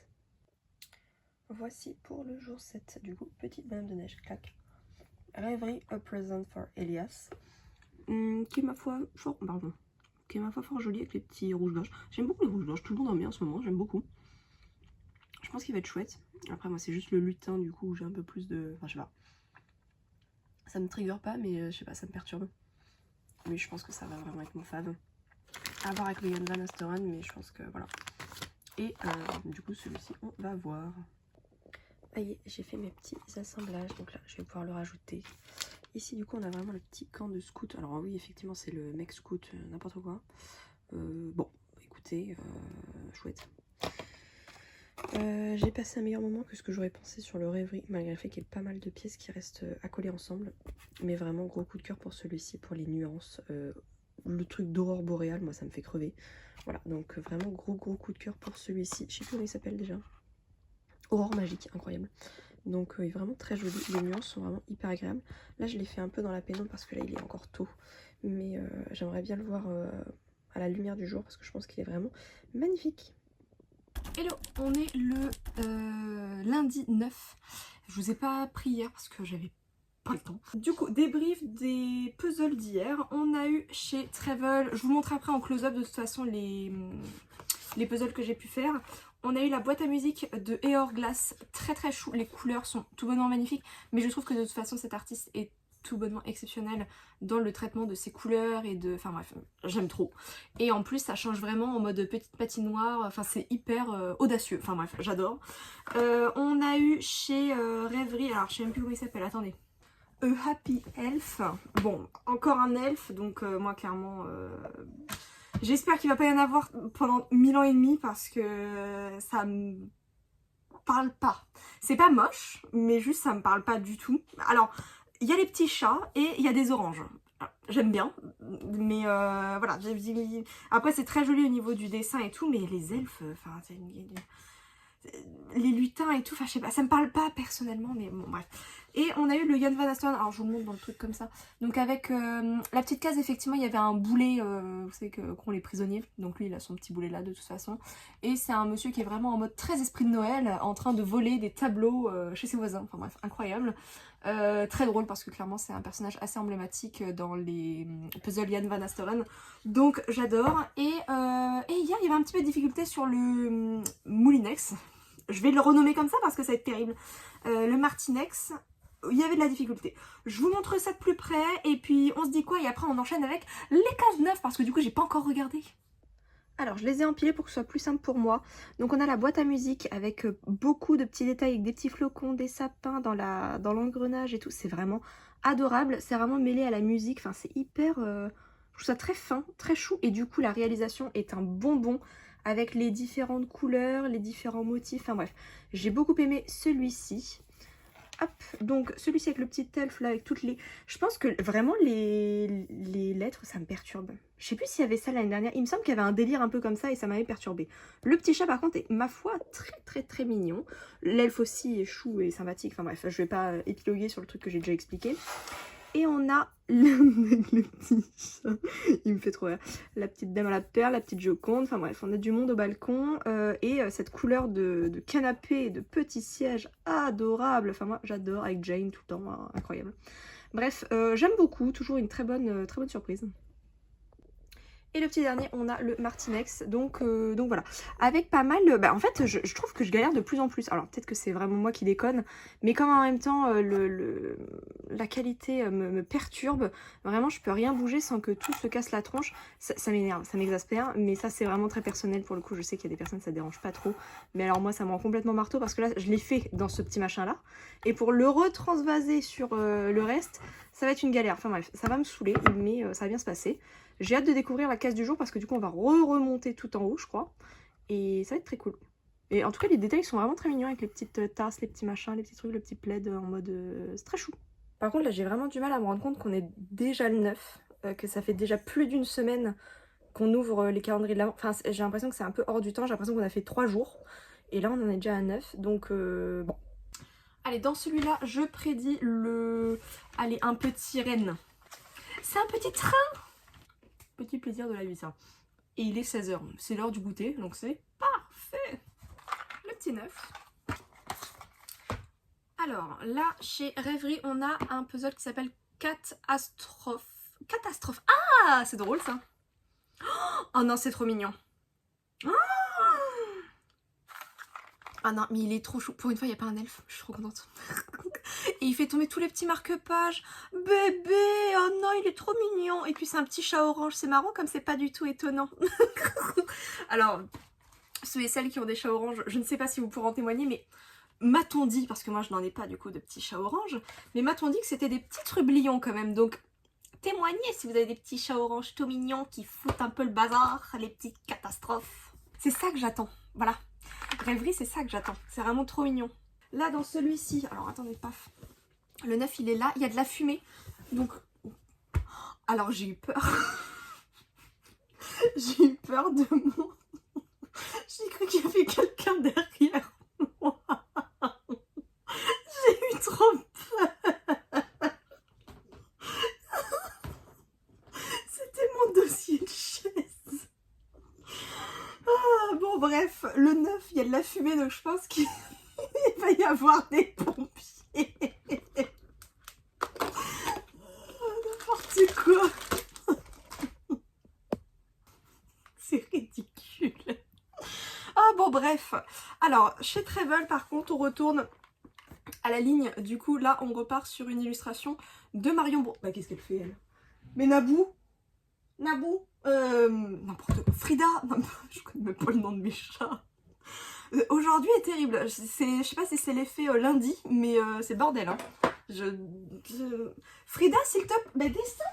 Voici pour le jour 7, du coup, petite bonhomme de neige, clac. Rêverie, A Present for Elias, qui est ma foi fort, fort joli avec les petits rouges-gorges. J'aime beaucoup les rouges-gorges, tout le monde en met en ce moment, j'aime beaucoup. Je pense qu'il va être chouette. Après, moi, c'est juste le lutin, du coup, où j'ai un peu plus de... Enfin, je sais pas. Ça me trigger pas, mais je sais pas, ça me perturbe. Mais je pense que ça va vraiment être mon fave. À voir avec le Jan van Asteren, mais je pense que voilà. Et du coup, celui-ci, on va voir. Ah y est, j'ai fait mes petits assemblages, donc là je vais pouvoir le rajouter. Ici du coup on a vraiment le petit camp de scout. Alors oui effectivement c'est le mec scout, n'importe quoi. Bon écoutez, chouette. J'ai passé un meilleur moment que ce que j'aurais pensé sur le Rêverie, malgré le fait qu'il y ait pas mal de pièces qui restent accolées ensemble. Mais vraiment gros coup de cœur pour celui-ci, pour les nuances. Le truc d'aurore boréale, moi ça me fait crever. Voilà, donc vraiment gros coup de cœur pour celui-ci. Je sais plus comment il s'appelle déjà. Aurore Magique, incroyable. Donc il est vraiment très joli, les nuances sont vraiment hyper agréables. Là je l'ai fait un peu dans la pénombre parce que là il est encore tôt. Mais j'aimerais bien le voir à la lumière du jour parce que je pense qu'il est vraiment magnifique. Hello, on est le lundi 9. Je vous ai pas pris hier parce que j'avais pas le temps. Du coup, débrief des puzzles d'hier. On a eu chez Travel, je vous montre après en close-up de toute façon les puzzles que j'ai pu faire. On a eu la boîte à musique de Hourglass, très très chou, les couleurs sont tout bonnement magnifiques, mais je trouve que de toute façon cet artiste est tout bonnement exceptionnel dans le traitement de ses couleurs et de... Enfin bref, j'aime trop. Et en plus ça change vraiment en mode petite patinoire, enfin c'est hyper audacieux, enfin bref, j'adore. On a eu chez Rêverie, alors je sais même plus comment il s'appelle, attendez. A Happy Elf, bon, encore un elfe, donc moi clairement... J'espère qu'il va pas y en avoir pendant 1000 ans et demi parce que ça me parle pas. C'est pas moche, mais juste ça me parle pas du tout. Alors, il y a les petits chats et il y a des oranges. J'aime bien, mais voilà. Après, c'est très joli au niveau du dessin et tout, mais les elfes, enfin, les lutins et tout, enfin, je sais pas, ça me parle pas personnellement, mais bon, bref. Et on a eu le Jan Van Asteren, alors je vous le montre dans le truc comme ça. Donc avec la petite case, effectivement, il y avait un boulet, vous savez qu'ont les prisonniers. Donc lui, il a son petit boulet là de toute façon. Et c'est un monsieur qui est vraiment en mode très esprit de Noël, en train de voler des tableaux chez ses voisins. Enfin bref, incroyable. Très drôle parce que clairement c'est un personnage assez emblématique dans les puzzles Jan Van Asteren. Donc j'adore. Et hier, il y avait un petit peu de difficulté sur le Moulinex. Je vais le renommer comme ça parce que ça va être terrible. Le Martinex, il y avait de la difficulté. Je vous montre ça de plus près et puis on se dit quoi et après on enchaîne avec les cases neuves parce que du coup j'ai pas encore regardé. Alors je les ai empilés pour que ce soit plus simple pour moi. Donc on a la boîte à musique avec beaucoup de petits détails, avec des petits flocons, des sapins dans l'engrenage et tout. C'est vraiment adorable, c'est vraiment mêlé à la musique, enfin c'est hyper... je trouve ça très fin, très chou et du coup la réalisation est un bonbon avec les différentes couleurs, les différents motifs, enfin bref. J'ai beaucoup aimé celui-ci. Hop, donc celui-ci avec le petit elfe là, avec toutes les... Je pense que vraiment les lettres, ça me perturbe. Je sais plus s'il y avait ça l'année dernière. Il me semble qu'il y avait un délire un peu comme ça et ça m'avait perturbé. Le petit chat par contre est, ma foi, très mignon. L'elfe aussi est chou et sympathique. Enfin bref, je vais pas épiloguer sur le truc que j'ai déjà expliqué. Et on a le petit chat, il me fait trop rire. La petite dame à la perle, la petite Joconde, enfin bref, on a du monde au balcon. Et cette couleur de canapé, de petits sièges adorables. Enfin moi j'adore avec Jane tout le temps, incroyable. Bref, j'aime beaucoup, toujours une très bonne surprise. Et le petit dernier, on a le Martinex, donc voilà. Avec pas mal, en fait, je trouve que je galère de plus en plus. Alors peut-être que c'est vraiment moi qui déconne, mais comme en même temps, la qualité me perturbe, vraiment je peux rien bouger sans que tout se casse la tronche. Ça m'énerve, ça m'exaspère, mais ça c'est vraiment très personnel pour le coup. Je sais qu'il y a des personnes ça dérange pas trop, mais alors moi ça me rend complètement marteau parce que là je l'ai fait dans ce petit machin là. Et pour le retransvaser sur le reste, ça va être une galère. Enfin bref, ça va me saouler, mais ça va bien se passer. J'ai hâte de découvrir la case du jour parce que du coup on va remonter tout en haut je crois. Et ça va être très cool. Et en tout cas les détails sont vraiment très mignons avec les petites tasses, les petits machins, les petits trucs, le petit plaid en mode... c'est très chou. Par contre là j'ai vraiment du mal à me rendre compte qu'on est déjà le 9. Que ça fait déjà plus d'une semaine qu'on ouvre les calendriers de l'avant. Enfin j'ai l'impression que c'est un peu hors du temps, j'ai l'impression qu'on a fait 3 jours. Et là on en est déjà à 9. Donc bon. Allez dans celui-là je prédis le... Allez un petit renne. C'est un petit train. Petit plaisir de la vie ça. Et il est 16 h, c'est l'heure du goûter, donc c'est parfait. Le petit 9. Alors là, chez Rêverie, on a un puzzle qui s'appelle Catastrophe. Catastrophe. Ah, c'est drôle ça. Oh non, c'est trop mignon. Ah non, mais il est trop chou. Pour une fois, il n'y a pas un elfe. Je suis trop contente. Et il fait tomber tous les petits marque-pages. Bébé, oh non, il est trop mignon. Et puis c'est un petit chat orange. C'est marrant comme c'est pas du tout étonnant. Alors, ceux et celles qui ont des chats oranges, je ne sais pas si vous pourrez en témoigner, mais m'a-t-on dit, parce que moi je n'en ai pas du coup de petits chats oranges, mais m'a-t-on dit que c'était des petits trublions quand même. Donc, témoignez si vous avez des petits chats oranges tout mignons qui foutent un peu le bazar, les petites catastrophes. C'est ça que j'attends, voilà. Rêverie, c'est ça que j'attends. C'est vraiment trop mignon. Là, dans celui-ci, alors attendez, paf. Le 9, il est là. Il y a de la fumée. Donc, alors j'ai eu peur. J'ai eu peur de moi. J'ai cru qu'il y avait quelqu'un derrière moi. J'ai eu trop peur. C'était mon dossier de chaise. Ah, bon, bref, le 9, il y a de la fumée, donc je pense qu'il va y avoir des pompiers. N'importe quoi. C'est ridicule. Ah bon, bref. Alors, chez Travel, par contre, on retourne à la ligne. Du coup, là, on repart sur une illustration de Marion Bourg. Bah, qu'est-ce qu'elle fait, elle? Mais Naboo? Naboo? N'importe quoi. Frida? Non, je connais même pas le nom de mes chats. Aujourd'hui est terrible. Je sais pas si c'est l'effet lundi, mais c'est bordel. Hein. Frida, s'il te plaît, bah, descends.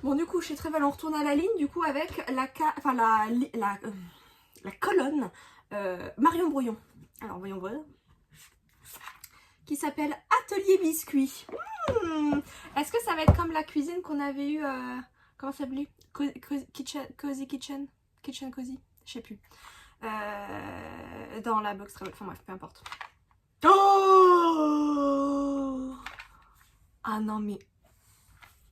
Bon, du coup, chez Travel, on retourne à la ligne, du coup, avec la colonne Marion Brouillon. Alors, voyons voir. Qui s'appelle Atelier Biscuit. Est-ce que ça va être comme la cuisine qu'on avait eue... comment ça s'appelait? Cozy Kitchen? Kitchen Cozy? Je sais plus. Dans la box Travel. Enfin bref, peu importe. Oh! Ah non mais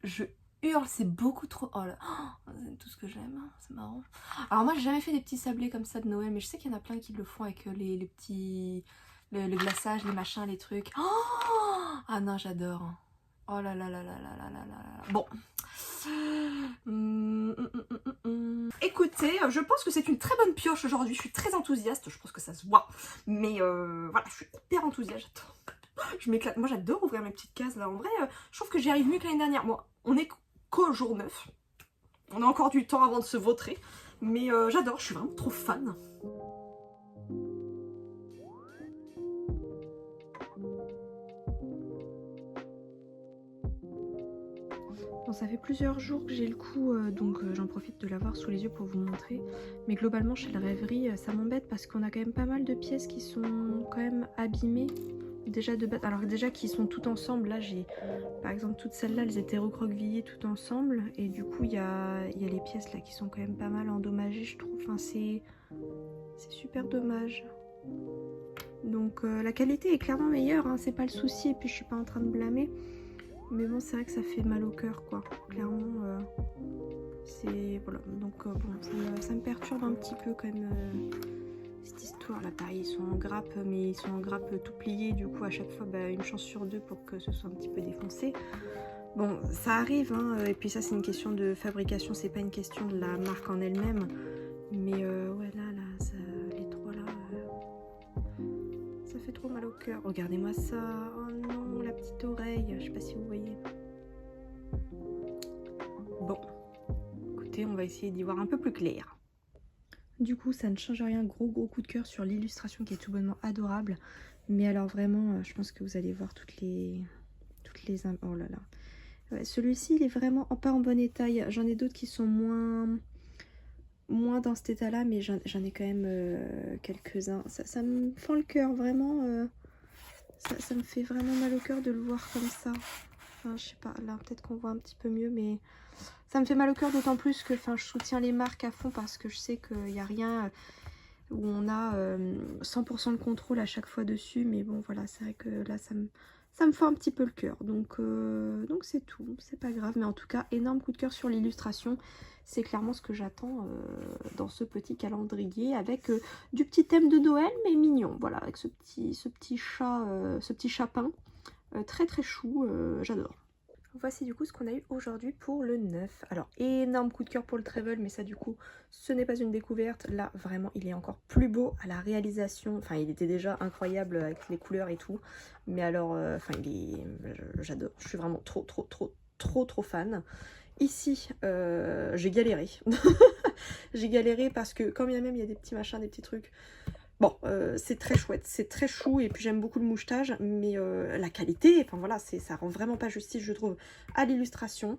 je hurle, c'est beaucoup trop... Oh là, oh, c'est tout ce que j'aime, c'est marrant. Alors moi j'ai jamais fait des petits sablés comme ça de Noël, mais je sais qu'il y en a plein qui le font avec les petits... Le glaçage, les machins, les trucs. Oh, ah non, j'adore. Oh là là là là là là là là. Bon. Écoutez, je pense que c'est une très bonne pioche aujourd'hui. Je suis très enthousiaste. Je pense que ça se voit. Mais voilà, je suis hyper enthousiaste. Je m'éclate. Moi, j'adore ouvrir mes petites cases là. En vrai, je trouve que j'y arrive mieux que l'année dernière. Moi, on est qu'au jour 9. On a encore du temps avant de se vautrer. Mais j'adore. Je suis vraiment trop fan. Bon, ça fait plusieurs jours que j'ai le coup, donc j'en profite de l'avoir sous les yeux pour vous montrer. Mais globalement, chez le Rêverie, ça m'embête parce qu'on a quand même pas mal de pièces qui sont quand même abîmées. Déjà de base, alors déjà qui sont toutes ensemble. Là, j'ai par exemple toutes celles-là, elles étaient recroquevillées toutes ensemble. Et du coup, il y a les pièces là qui sont quand même pas mal endommagées, je trouve. Enfin, c'est super dommage. Donc la qualité est clairement meilleure, hein, c'est pas le souci. Et puis je suis pas en train de blâmer. Mais bon, c'est vrai que ça fait mal au cœur, quoi. Clairement, c'est... Voilà, donc bon, ça me perturbe un petit peu quand même, cette histoire-là. Pareil, ils sont en grappe, mais ils sont en grappe tout pliés. Du coup, à chaque fois, bah, une chance sur deux pour que ce soit un petit peu défoncé. Bon, ça arrive, hein, et puis ça, c'est une question de fabrication, c'est pas une question de la marque en elle-même. Mais ouais, là, ça, les trois, là... ça fait trop mal au cœur. Regardez-moi ça. Oh non, la petite oreille. Je sais pas si vous voyez. Bon, écoutez, on va essayer d'y voir un peu plus clair. Du coup, ça ne change rien. Gros coup de cœur sur l'illustration qui est tout bonnement adorable. Mais alors vraiment, je pense que vous allez voir toutes les... Oh là là. Ouais, celui-ci, il est vraiment pas en bon état. J'en ai d'autres qui sont moins dans cet état-là, mais j'en ai quand même quelques-uns. Ça me fend le cœur, vraiment. Ça me fait vraiment mal au cœur de le voir comme ça. Enfin, je sais pas, là peut-être qu'on voit un petit peu mieux, mais ça me fait mal au cœur d'autant plus que je soutiens les marques à fond parce que je sais qu'il n'y a rien où on a 100% de contrôle à chaque fois dessus. Mais bon, voilà, c'est vrai que là, ça me fait un petit peu le cœur. Donc c'est tout, c'est pas grave. Mais en tout cas, énorme coup de cœur sur l'illustration. C'est clairement ce que j'attends dans ce petit calendrier avec du petit thème de Noël, mais mignon. Voilà, avec ce petit chat, ce petit chapin. Très très chou, j'adore. Voici du coup ce qu'on a eu aujourd'hui pour le 9. Alors, énorme coup de cœur pour le travel, mais ça du coup, ce n'est pas une découverte. Là, vraiment, il est encore plus beau à la réalisation. Enfin, il était déjà incroyable avec les couleurs et tout. Mais alors, enfin, j'adore. Je suis vraiment trop fan. Ici, j'ai galéré. J'ai galéré parce que quand bien même il y a des petits machins, des petits trucs... Bon, c'est très chouette, c'est très chou et puis j'aime beaucoup le mouchetage, mais la qualité, enfin voilà, ça rend vraiment pas justice, je trouve, à l'illustration.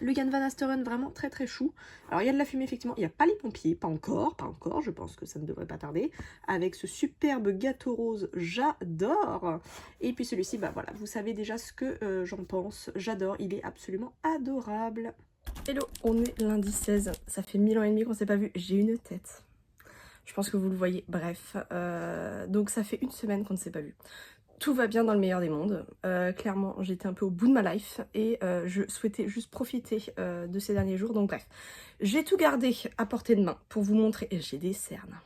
Le Jan Van Asteren, vraiment très très chou. Alors il y a de la fumée, effectivement, il n'y a pas les pompiers, pas encore, je pense que ça ne devrait pas tarder. Avec ce superbe gâteau rose, j'adore. Et puis celui-ci, bah voilà, vous savez déjà ce que j'en pense, j'adore, il est absolument adorable. Hello, on est lundi 16, ça fait 1000 ans et demi qu'on s'est pas vu, j'ai une tête. Je pense que vous le voyez, bref. Donc ça fait une semaine qu'on ne s'est pas vu. Tout va bien dans le meilleur des mondes. Clairement, j'étais un peu au bout de ma life et je souhaitais juste profiter de ces derniers jours. Donc bref, j'ai tout gardé à portée de main pour vous montrer. Et j'ai des cernes.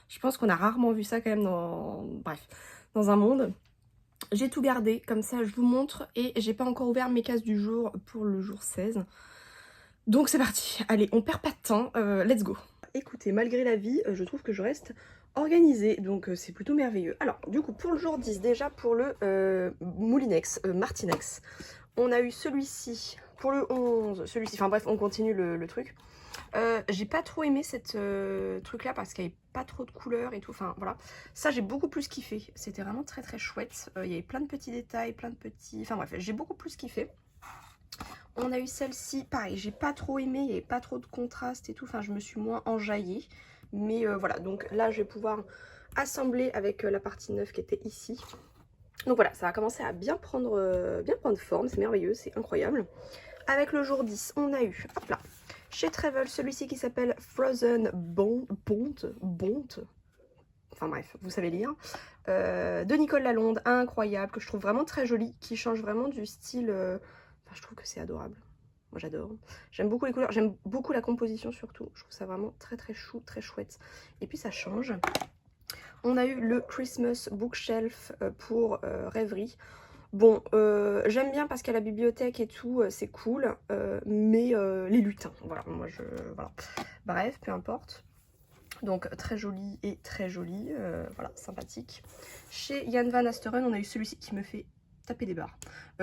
Je pense qu'on a rarement vu ça quand même dans un monde. J'ai tout gardé, comme ça je vous montre. Et j'ai pas encore ouvert mes cases du jour pour le jour 16. Donc c'est parti. Allez, on perd pas de temps. Let's go. Écoutez, malgré la vie, je trouve que je reste organisée, donc c'est plutôt merveilleux. Alors, du coup, pour le jour 10, déjà pour le Moulinex, Martinex, on a eu celui-ci, pour le 11, celui-ci, enfin bref, on continue le truc. J'ai pas trop aimé cette truc-là parce qu'il n'y avait pas trop de couleurs et tout, enfin voilà. Ça, j'ai beaucoup plus kiffé, c'était vraiment très très chouette. Il y avait plein de petits détails, plein de petits... Enfin bref, j'ai beaucoup plus kiffé. On a eu celle-ci, pareil, j'ai pas trop aimé, il n'y avait pas trop de contraste et tout, enfin je me suis moins enjaillée. Mais voilà, donc là je vais pouvoir assembler avec la partie neuve qui était ici. Donc voilà, ça a commencé à bien prendre forme, c'est merveilleux, c'est incroyable. Avec le jour 10, on a eu, hop là, chez Travel, celui-ci qui s'appelle Frozen Bond. enfin bref, vous savez lire, de Nicole Lalonde, incroyable, que je trouve vraiment très jolie, qui change vraiment du style, enfin je trouve que c'est adorable. Moi j'adore. J'aime beaucoup les couleurs, j'aime beaucoup la composition surtout. Je trouve ça vraiment très très chou, très chouette. Et puis ça change. On a eu le Christmas Bookshelf pour Rêverie. Bon, j'aime bien parce qu'à la bibliothèque et tout, c'est cool, mais les lutins, voilà, moi je... voilà. Bref, peu importe. Donc très joli et très joli, voilà, sympathique. Chez Jan van Asteren, on a eu celui-ci qui me fait taper des barres.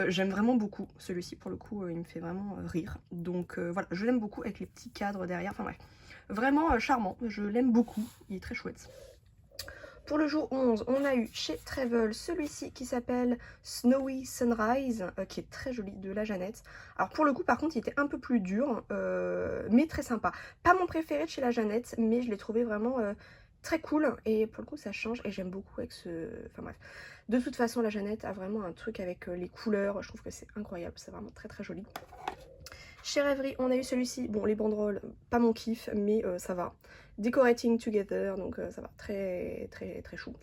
J'aime vraiment beaucoup celui-ci, pour le coup, il me fait vraiment rire. Donc voilà, je l'aime beaucoup avec les petits cadres derrière, enfin bref. Vraiment charmant, je l'aime beaucoup, il est très chouette. Pour le jour 11, on a eu chez Travel celui-ci qui s'appelle Snowy Sunrise, qui est très joli, de la Jeannette. Alors pour le coup, par contre, il était un peu plus dur, mais très sympa. Pas mon préféré de chez la Jeannette, mais je l'ai trouvé vraiment très cool. Et pour le coup, ça change et j'aime beaucoup avec ce... Enfin bref. De toute façon, la Jeannette a vraiment un truc avec les couleurs. Je trouve que c'est incroyable, c'est vraiment très très joli. Chez Rêverie, on a eu celui-ci. Bon, les banderoles, pas mon kiff, mais ça va. Decorating Together, donc ça va, très très très chou.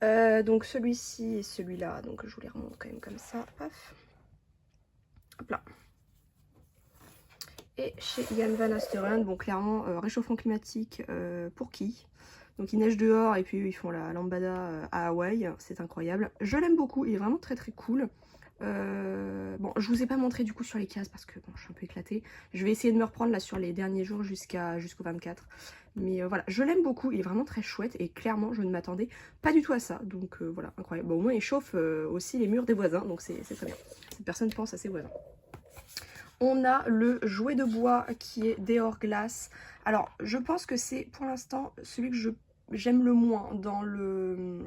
Donc celui-ci et celui-là, donc je vous les remonte quand même comme ça, paf. Hop là. Et chez Jan van Asteren, bon clairement, réchauffement climatique pour qui? Donc il neige dehors et puis ils font la lambada à Hawaï, c'est incroyable. Je l'aime beaucoup, il est vraiment très très cool. Bon, je vous ai pas montré du coup sur les cases parce que bon, je suis un peu éclatée. Je vais essayer de me reprendre là sur les derniers jours jusqu'au 24. Mais voilà, je l'aime beaucoup, il est vraiment très chouette et clairement je ne m'attendais pas du tout à ça. Donc voilà, incroyable. Bon, au moins il chauffe aussi les murs des voisins, donc c'est très bien. Cette personne pense à ses voisins. On a le jouet de bois qui est Dehors Glace. Alors, je pense que c'est pour l'instant celui que j'aime le moins dans le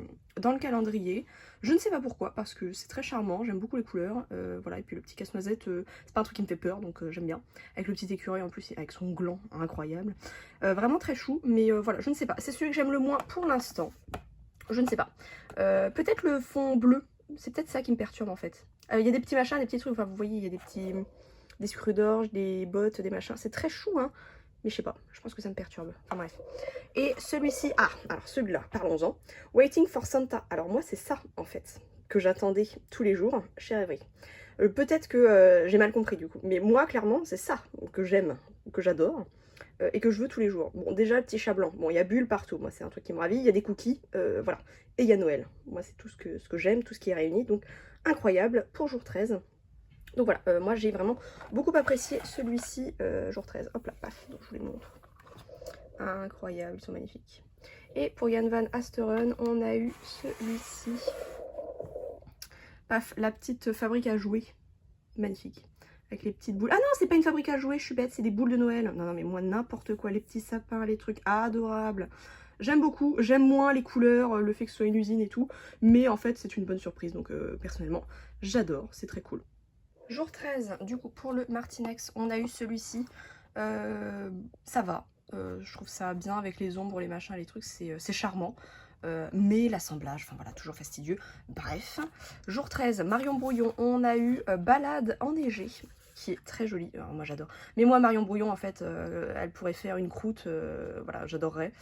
calendrier. Je ne sais pas pourquoi, parce que c'est très charmant, j'aime beaucoup les couleurs. Voilà, et puis le petit casse-noisette, c'est pas un truc qui me fait peur, donc j'aime bien. Avec le petit écureuil en plus, avec son gland incroyable. Vraiment très chou, mais voilà, je ne sais pas. C'est celui que j'aime le moins pour l'instant. Je ne sais pas. Peut-être le fond bleu, c'est peut-être ça qui me perturbe en fait. Il y a des petits machins, des petits trucs, enfin vous voyez, il y a des petits... des sucres d'orge, des bottes, des machins. C'est très chou, hein. Mais je sais pas, je pense que ça me perturbe. Enfin bref. Et celui-ci, ah, alors celui-là, parlons-en. Waiting for Santa. Alors moi, c'est ça, en fait, que j'attendais tous les jours chez Rêverie. Peut-être que j'ai mal compris, du coup. Mais moi, clairement, c'est ça que j'aime, que j'adore. Et que je veux tous les jours. Bon, déjà, le petit chat blanc. Bon, il y a Bulle partout. Moi, c'est un truc qui me ravit. Il y a des cookies, voilà. Et il y a Noël. Moi, c'est tout ce que j'aime, tout ce qui est réuni. Donc, incroyable pour jour 13. Donc voilà, moi j'ai vraiment beaucoup apprécié celui-ci, jour 13. Hop là, paf, donc je vous les montre. Incroyable, ils sont magnifiques. Et pour Jan van Asteren, on a eu celui-ci. Paf, la petite fabrique à jouets. Magnifique. Avec les petites boules. Ah non, c'est pas une fabrique à jouets, je suis bête, c'est des boules de Noël. Non, non, mais moi, n'importe quoi. Les petits sapins, les trucs adorables. J'aime beaucoup. J'aime moins les couleurs, le fait que ce soit une usine et tout. Mais en fait, c'est une bonne surprise. Donc, personnellement, j'adore. C'est très cool. Jour 13, du coup, pour le Martinex, on a eu celui-ci. Ça va. Je trouve ça bien avec les ombres, les machins, les trucs, c'est charmant. Mais l'assemblage, enfin voilà, toujours fastidieux. Bref. Jour 13, Marion Brouillon, on a eu Balade enneigée, qui est très jolie. Alors, moi, j'adore. Mais moi, Marion Brouillon, en fait, elle pourrait faire une croûte. Voilà, j'adorerais.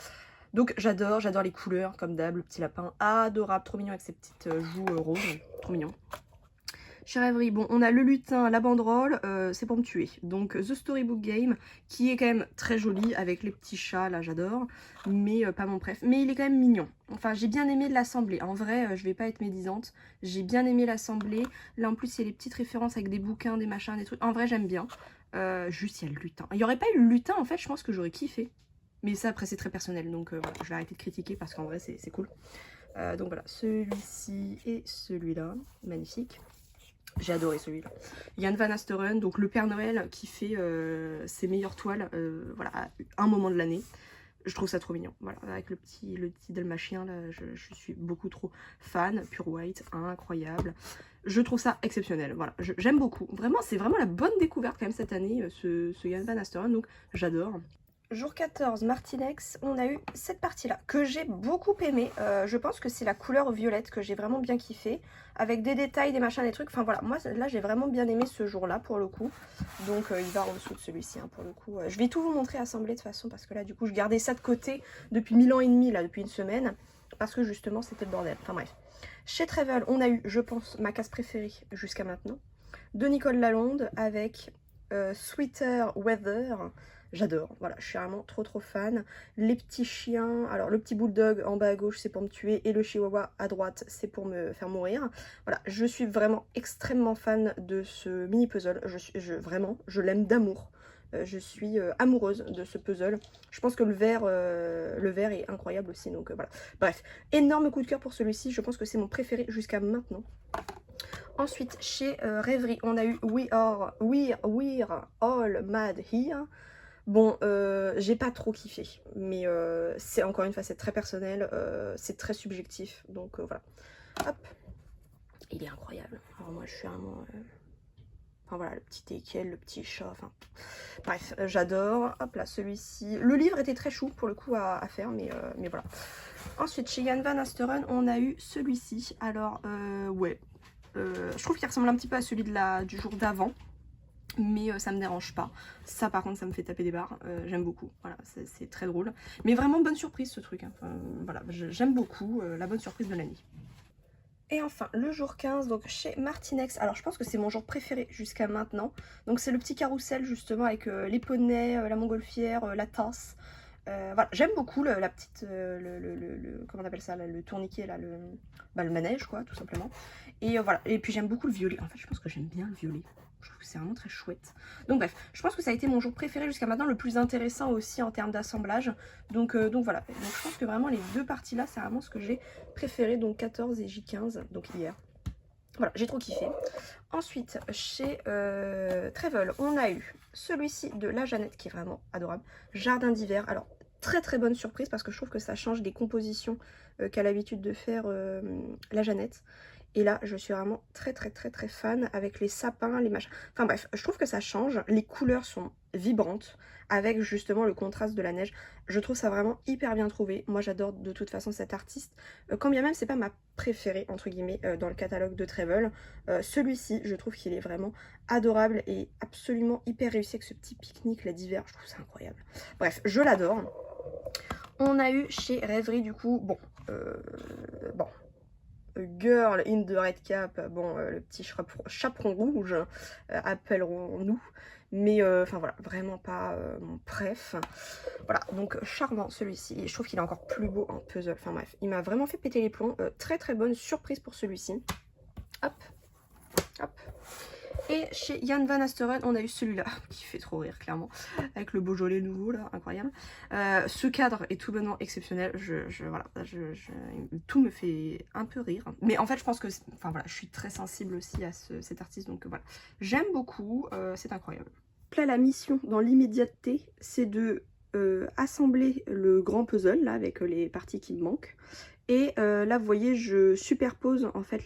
Donc, j'adore les couleurs, comme d'hab, le petit lapin. Adorable, trop mignon avec ses petites joues roses. Trop mignon. Chez Rêverie, bon, on a le lutin, la banderole, c'est pour me tuer. Donc, The Storybook Game, qui est quand même très joli, avec les petits chats, là, j'adore. Mais pas mon préf. Mais il est quand même mignon. Enfin, j'ai bien aimé l'assemblée. En vrai, je vais pas être médisante. J'ai bien aimé l'assemblée. Là, en plus, il y a les petites références avec des bouquins, des machins, des trucs. En vrai, j'aime bien. Juste, il y a le lutin. Il n'y aurait pas eu le lutin, en fait, je pense que j'aurais kiffé. Mais ça, après, c'est très personnel. Donc, voilà, je vais arrêter de critiquer parce qu'en vrai, c'est cool. Donc, voilà, celui-ci et celui-là. Magnifique. J'ai adoré celui-là. Jan van Asteren, donc le Père Noël qui fait ses meilleures toiles voilà, à un moment de l'année. Je trouve ça trop mignon. Voilà, avec le petit dalmatien, là, je suis beaucoup trop fan. Pure White, incroyable. Je trouve ça exceptionnel. Voilà, j'aime beaucoup. Vraiment, c'est vraiment la bonne découverte quand même cette année, ce Jan van Asteren, donc j'adore. Jour 14, Martinex, on a eu cette partie-là, que j'ai beaucoup aimée. Je pense que c'est la couleur violette que j'ai vraiment bien kiffé, avec des détails, des machins, des trucs. Enfin voilà, moi là j'ai vraiment bien aimé ce jour-là pour le coup. Donc il va en dessous de celui-ci hein, pour le coup. Je vais tout vous montrer assemblé de toute façon, parce que là du coup je gardais ça de côté depuis 1000 ans et demi, là depuis une semaine. parce que justement c'était le bordel. Enfin bref. Chez Travel, on a eu, je pense, ma case préférée jusqu'à maintenant, de Nicole Lalonde avec Sweeter Weather. J'adore, voilà, je suis vraiment trop fan. Les petits chiens, alors le petit bulldog en bas à gauche c'est pour me tuer et le chihuahua à droite c'est pour me faire mourir. Voilà, je suis vraiment extrêmement fan de ce mini puzzle, vraiment, je l'aime d'amour. Je suis amoureuse de ce puzzle. Je pense que le vert est incroyable aussi, donc voilà. Bref, énorme coup de cœur pour celui-ci, je pense que c'est mon préféré jusqu'à maintenant. Ensuite, chez Rêverie, on a eu We're All Mad Here. Bon, j'ai pas trop kiffé, mais c'est encore une fois, c'est très personnel, c'est très subjectif, donc voilà. Hop, il est incroyable. Alors moi, je suis vraiment... Enfin voilà, le petit teckel, le petit chat, enfin... Bref, j'adore. Hop là, celui-ci... Le livre était très chou pour le coup à faire, mais voilà. Ensuite, chez Jan Van Asteren, on a eu celui-ci. Alors, ouais, je trouve qu'il ressemble un petit peu à celui du jour d'avant. Mais ça me dérange pas. Ça par contre ça me fait taper des barres. J'aime beaucoup. Voilà, c'est très drôle. Mais vraiment bonne surprise ce truc. Hein. Enfin, voilà, j'aime beaucoup la bonne surprise de l'année. Et enfin, le jour 15, donc chez Martinex. Alors je pense que c'est mon jour préféré jusqu'à maintenant. Donc c'est le petit carrousel justement avec les poneys, la montgolfière, la tasse. Voilà, j'aime beaucoup la petite, comment on appelle ça, là, le tourniquet, là, le manège quoi, tout simplement. Et voilà, et puis j'aime beaucoup le violet. En fait, je pense que j'aime bien le violet. Je trouve que c'est vraiment très chouette. Donc bref, je pense que ça a été mon jour préféré jusqu'à maintenant, le plus intéressant aussi en termes d'assemblage. Donc voilà, donc je pense que vraiment les deux parties là, c'est vraiment ce que j'ai préféré, donc 14 et J15, donc hier. Voilà, j'ai trop kiffé. Ensuite, chez Travel, on a eu celui-ci de la Jeannette qui est vraiment adorable. Jardin d'hiver. Alors, très bonne surprise parce que je trouve que ça change des compositions qu'a l'habitude de faire la Jeannette. Et là, je suis vraiment très fan avec les sapins, les machins. Enfin bref, je trouve que ça change. Les couleurs sont vibrantes avec justement le contraste de la neige. Je trouve ça vraiment hyper bien trouvé. Moi, j'adore de toute façon cet artiste. Quand bien même, c'est pas ma préférée, entre guillemets, dans le catalogue de Travel. Celui-ci, je trouve qu'il est vraiment adorable et absolument hyper réussi avec ce petit pique-nique là d'hiver. Je trouve ça incroyable. Bref, je l'adore. On a eu chez Rêverie, du coup, bon... Girl in the Red Cap, bon, le petit chaperon rouge, appellerons-nous. Mais, enfin voilà, vraiment pas mon préf. Voilà, donc charmant celui-ci. Je trouve qu'il est encore plus beau en puzzle. Enfin bref, il m'a vraiment fait péter les plombs. Très bonne surprise pour celui-ci. Hop, hop. Et chez Jan Van Asteren, on a eu celui-là, qui fait trop rire, clairement, avec le Beaujolais nouveau, là, incroyable. Ce cadre est tout bonnement exceptionnel, voilà, tout me fait un peu rire. Mais en fait, je pense que, enfin voilà, je suis très sensible aussi à cet artiste, donc voilà. J'aime beaucoup, c'est incroyable. Là, la mission, dans l'immédiateté, c'est de assembler le grand puzzle, là, avec les parties qui me manquent. Et là, vous voyez, je superpose en fait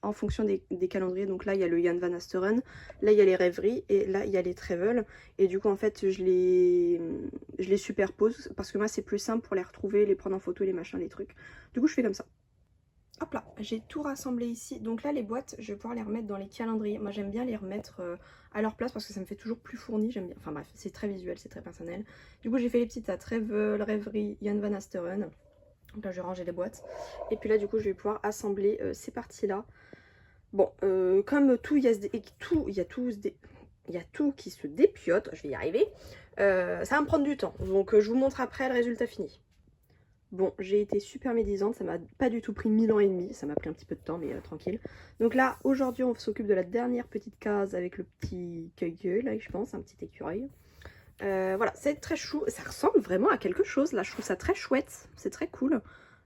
en fonction des calendriers. Donc là, il y a le Jan Van Asteren, là, il y a les Rêveries, et là, il y a les Travel. Et du coup, en fait, je les superpose parce que moi, c'est plus simple pour les retrouver, les prendre en photo, les machins, les trucs. Du coup, je fais comme ça. Hop là, j'ai tout rassemblé ici. Donc là, les boîtes, je vais pouvoir les remettre dans les calendriers. Moi, j'aime bien les remettre à leur place parce que ça me fait toujours plus fourni. J'aime bien. Enfin bref, c'est très visuel, c'est très personnel. Du coup, j'ai fait les petites à Travel, Rêverie, Jan Van Asteren. Donc là je vais ranger les boîtes. Et puis là du coup je vais pouvoir assembler ces parties là. Bon comme tout il y a tout qui se dépiote. Je vais y arriver. Ça va me prendre du temps. Donc je vous montre après le résultat fini. Bon, j'ai été super médisante, ça m'a pas du tout pris 1000 ans et demi, ça m'a pris un petit peu de temps, mais tranquille. Donc là, aujourd'hui, on s'occupe de la dernière petite case avec le petit cueil là, je pense, un petit écureuil. Voilà, c'est très chou, ça ressemble vraiment à quelque chose là, je trouve ça très chouette, c'est très cool.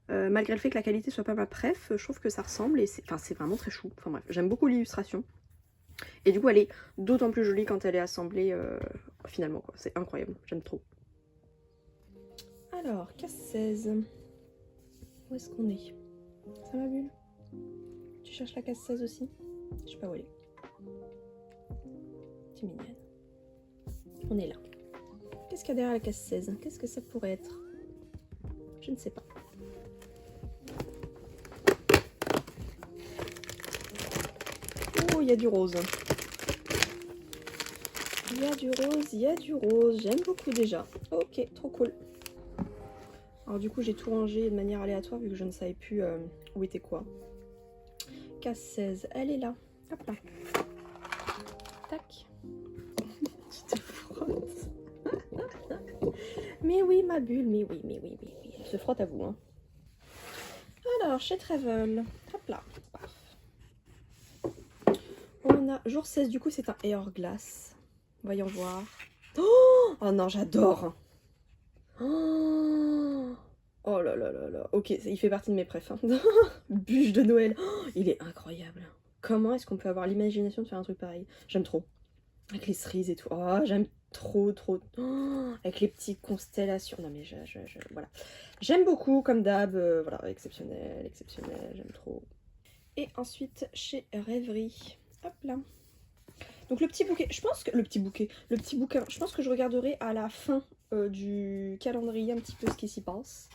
Malgré le fait que la qualité soit pas ma préf, je trouve que ça ressemble et c'est vraiment très chou. Enfin bref, j'aime beaucoup l'illustration. Et du coup, elle est d'autant plus jolie quand elle est assemblée finalement, quoi. C'est incroyable, j'aime trop. Alors, casse 16. Où est-ce qu'on est? Ça ma bulle? Tu cherches la casse 16 aussi? Je sais pas où elle est. Tu es mignonne. On est là. Qu'est-ce qu'il y a derrière la casse 16? Qu'est-ce que ça pourrait être? Je ne sais pas. Oh, il y a du rose. Il y a du rose, il y a du rose. J'aime beaucoup déjà. Ok, trop cool. Alors du coup j'ai tout rangé de manière aléatoire vu que je ne savais plus où était quoi. Case 16, elle est là. Hop là. Tac. Tu te frottes. Mais oui ma bulle, mais oui. Elle se frotte à vous hein. Alors chez Travel, hop là. Paf. On a jour 16, du coup c'est un Hourglass. Voyons voir. Oh non j'adore. Oh là là là là. Ok, il fait partie de mes préfs. Hein. Bûche de Noël. Oh, il est incroyable. Comment est-ce qu'on peut avoir l'imagination de faire un truc pareil? J'aime trop. Avec les cerises et tout. Oh, j'aime trop. Oh, avec les petites constellations. Non mais voilà. J'aime beaucoup comme d'hab. Voilà, exceptionnel. J'aime trop. Et ensuite chez Rêverie. Hop là. Donc le petit bouquet. Je pense que le petit bouquin. Je pense que je regarderai à la fin du calendrier un petit peu ce qui s'y passe.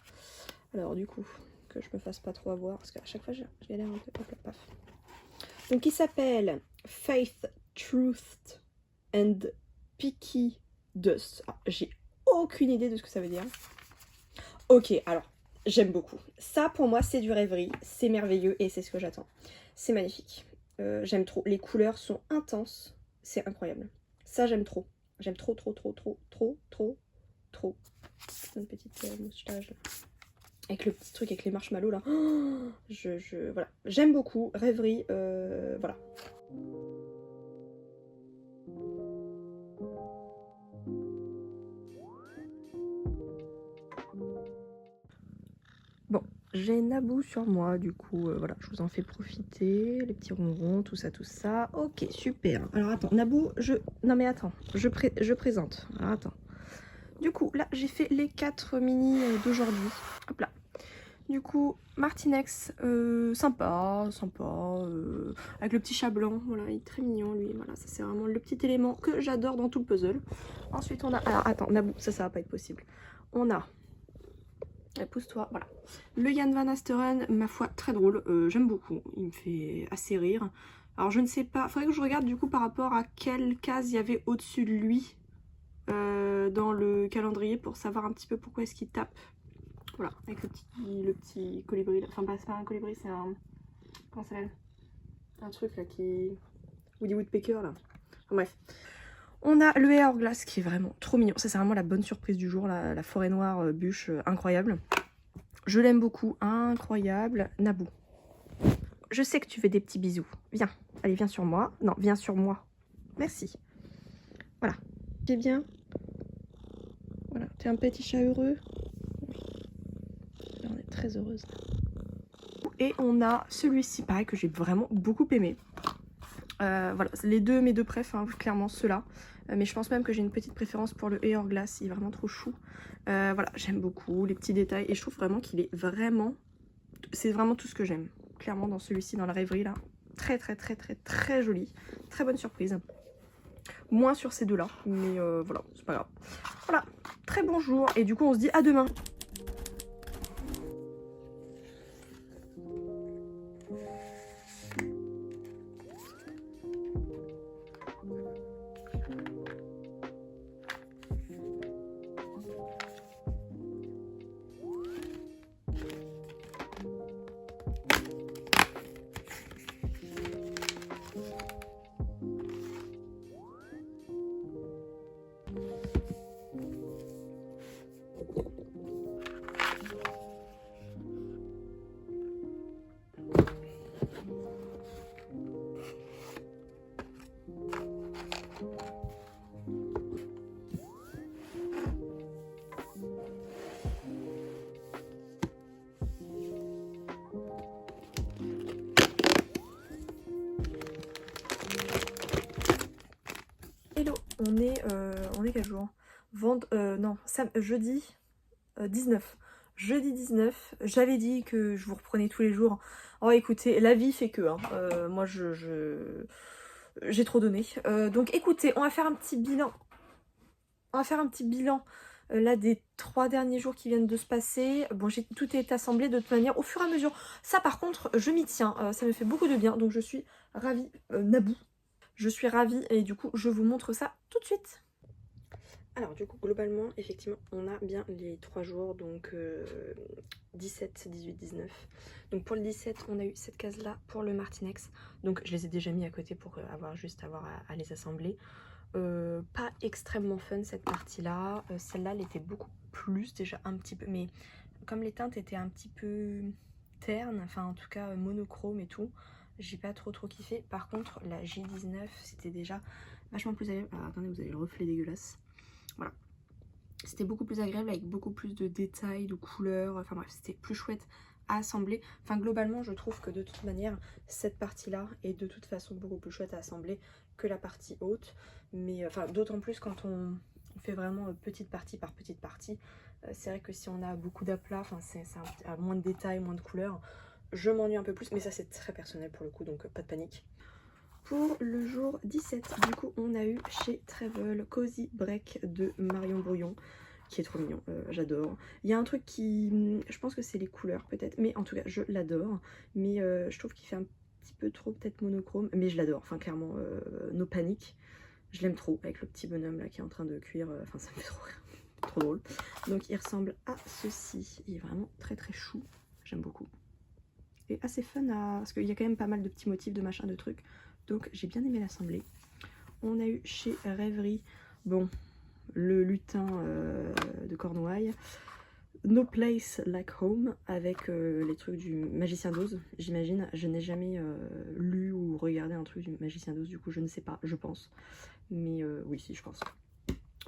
Alors du coup, que je me fasse pas trop avoir, parce qu'à chaque fois je galère un peu. Hop là, paf. Donc il s'appelle Faith, Truth and Picky Dust. Ah, j'ai aucune idée de ce que ça veut dire. Ok, alors, j'aime beaucoup. Ça pour moi c'est du Rêverie, c'est merveilleux et c'est ce que j'attends. C'est magnifique. J'aime trop. Les couleurs sont intenses, c'est incroyable. Ça j'aime trop. J'aime trop. Une petite moustache. Avec le petit truc avec les marshmallows là. Oh, voilà. J'aime beaucoup. Rêverie. Voilà. Bon, j'ai Naboo sur moi, du coup, voilà, je vous en fais profiter. Les petits ronrons, tout ça. Ok, super. Alors attends, Naboo, non mais attends, je présente. Alors attends. Du coup, là, j'ai fait les 4 mini d'aujourd'hui. Hop là. Du coup, Martinex, sympa, avec le petit chat blanc, voilà, il est très mignon lui, voilà, ça c'est vraiment le petit élément que j'adore dans tout le puzzle. Ensuite on a, alors attends, Naboo, ça va pas être possible. On a, pousse-toi, voilà, le Jan van Asteren, ma foi, très drôle, j'aime beaucoup, il me fait assez rire. Alors je ne sais pas, faudrait que je regarde du coup par rapport à quelle case il y avait au-dessus de lui dans le calendrier pour savoir un petit peu pourquoi est-ce qu'il tape. Voilà, avec le petit colibri. Enfin, c'est pas un colibri, c'est un... Comment ça s'appelle? Un truc là qui... Woody Woodpecker là. Enfin, bref. On a le Hourglass qui est vraiment trop mignon. Ça, c'est vraiment la bonne surprise du jour. La forêt noire bûche, incroyable. Je l'aime beaucoup. Incroyable. Naboo. Je sais que tu fais des petits bisous. Viens. Allez, viens sur moi. Non, viens sur moi. Merci. Voilà. C'est bien. Voilà. T'es un petit chat heureux. On est très heureuse. Et on a celui-ci, pareil, que j'ai vraiment beaucoup aimé. Voilà, mes deux préfs, hein, clairement ceux-là. Mais je pense même que j'ai une petite préférence pour le Hourglass, il est vraiment trop chou. Voilà, j'aime beaucoup les petits détails. Et je trouve vraiment qu'il est vraiment... C'est vraiment tout ce que j'aime. Clairement dans celui-ci, dans la Rêverie, là. Très joli. Très bonne surprise. Moins sur ces deux-là, mais voilà, c'est pas grave. Voilà, très bon jour. Et du coup, on se dit à demain. Hello, on est quel jour? Non, jeudi 19. Jeudi 19, j'avais dit que je vous reprenais tous les jours. Oh écoutez, la vie fait que, hein. Moi j'ai trop donné. Donc écoutez, on va faire un petit bilan. Là des 3 derniers jours qui viennent de se passer. Bon, tout est assemblé de toute manière au fur et à mesure. Ça par contre, je m'y tiens. Ça me fait beaucoup de bien. Donc je suis ravie. Naboo. Je suis ravie et du coup, je vous montre ça tout de suite. Alors du coup globalement effectivement on a bien les 3 jours, donc 17, 18, 19. Donc pour le 17 on a eu cette case là pour le Martinex, donc je les ai déjà mis à côté pour avoir à les assembler. Pas extrêmement fun cette partie là, celle-là elle était beaucoup plus déjà un petit peu, mais comme les teintes étaient un petit peu ternes, enfin en tout cas monochrome et tout, j'ai pas trop kiffé. Par contre la J19 c'était déjà vachement plus agréable. Alors attendez, vous avez le reflet dégueulasse. Voilà. C'était beaucoup plus agréable avec beaucoup plus de détails, de couleurs, enfin bref, c'était plus chouette à assembler. Enfin globalement, je trouve que de toute manière, cette partie-là est de toute façon beaucoup plus chouette à assembler que la partie haute. Mais enfin d'autant plus quand on fait vraiment petite partie par petite partie. C'est vrai que si on a beaucoup d'aplats, enfin c'est moins de détails, moins de couleurs, je m'ennuie un peu plus. Mais ça c'est très personnel pour le coup, donc pas de panique. Pour le jour 17, du coup, on a eu chez Travel Cozy Break de Marion Brouillon, qui est trop mignon, j'adore. Il y a un truc qui, je pense que c'est les couleurs peut-être, mais en tout cas, je l'adore. Mais je trouve qu'il fait un petit peu trop peut-être monochrome, mais je l'adore. Enfin, clairement, No Panic, je l'aime trop, avec le petit bonhomme là qui est en train de cuire. Enfin, ça me fait trop rire, trop drôle. Donc, il ressemble à ceci. Il est vraiment très chou, j'aime beaucoup. Et assez fun parce qu'il y a quand même pas mal de petits motifs, de machin, de trucs. Donc j'ai bien aimé l'assembler. On a eu chez Rêverie, bon, le lutin de Cornouailles, No Place Like Home, avec les trucs du Magicien d'Oz, j'imagine. Je n'ai jamais lu ou regardé un truc du Magicien d'Oz, du coup je ne sais pas, je pense. Mais oui, si, je pense.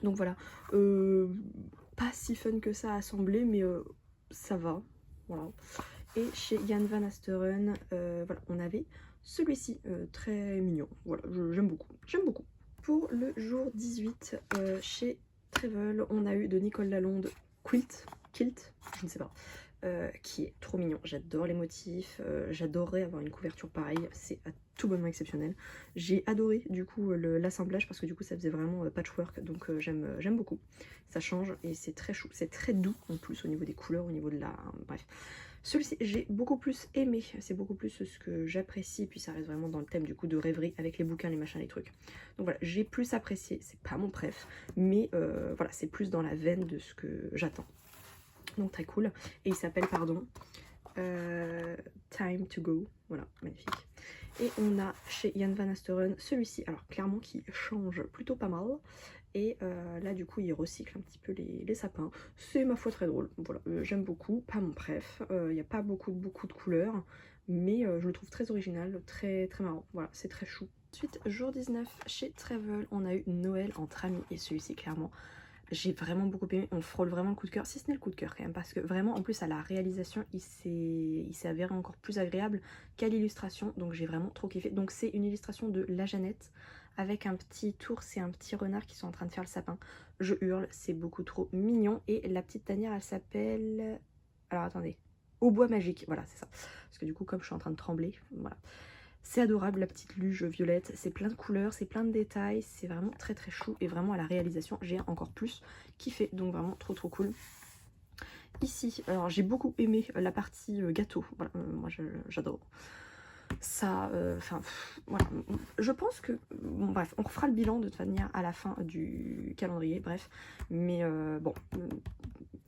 Donc voilà, pas si fun que ça à assembler, mais ça va, voilà. Et chez Jan van Asteren, voilà, on avait celui-ci, très mignon. Voilà, j'aime beaucoup, j'aime beaucoup. Pour le jour 18, chez Travel, on a eu de Nicole Lalonde Kilt, je ne sais pas, qui est trop mignon. J'adore les motifs, j'adorerais avoir une couverture pareille, c'est à tout bonnement exceptionnel. J'ai adoré du coup l'assemblage parce que du coup ça faisait vraiment patchwork, donc j'aime beaucoup. Ça change et c'est très chou, c'est très doux en plus au niveau des couleurs, au niveau de la... bref. Celui-ci, j'ai beaucoup plus aimé, c'est beaucoup plus ce que j'apprécie, puis ça reste vraiment dans le thème du coup de rêverie avec les bouquins, les machins, les trucs. Donc voilà, j'ai plus apprécié, c'est pas mon préf, mais voilà, c'est plus dans la veine de ce que j'attends. Donc très cool. Et il s'appelle, pardon, Time to Go, voilà, magnifique. Et on a chez Jan van Asteren celui-ci, alors clairement qui change plutôt pas mal. Et là du coup il recycle un petit peu les sapins. C'est ma foi très drôle, voilà, j'aime beaucoup, pas mon préf, il n'y a pas beaucoup de couleurs, mais je le trouve très original, très marrant, voilà, c'est très chou. Ensuite, jour 19, chez Travel, on a eu Noël entre amis, et celui-ci clairement, j'ai vraiment beaucoup aimé, on frôle vraiment le coup de cœur, si ce n'est le coup de cœur quand même, parce que vraiment en plus à la réalisation il s'est avéré encore plus agréable qu'à l'illustration, donc j'ai vraiment trop kiffé. Donc c'est une illustration de La Jeannette, avec un petit ours et un petit renard qui sont en train de faire le sapin. Je hurle, c'est beaucoup trop mignon. Et la petite tanière, elle s'appelle... Alors attendez, Au bois magique, voilà, c'est ça. Parce que du coup, comme je suis en train de trembler, voilà. C'est adorable, la petite luge violette, c'est plein de couleurs, c'est plein de détails, c'est vraiment très chou. Et vraiment à la réalisation, j'ai encore plus kiffé, donc vraiment trop cool. Ici, alors j'ai beaucoup aimé la partie gâteau, voilà, moi j'adore. Ça, enfin, voilà, je pense que, bon, bref, on refera le bilan de toute manière à la fin du calendrier, bref, mais bon,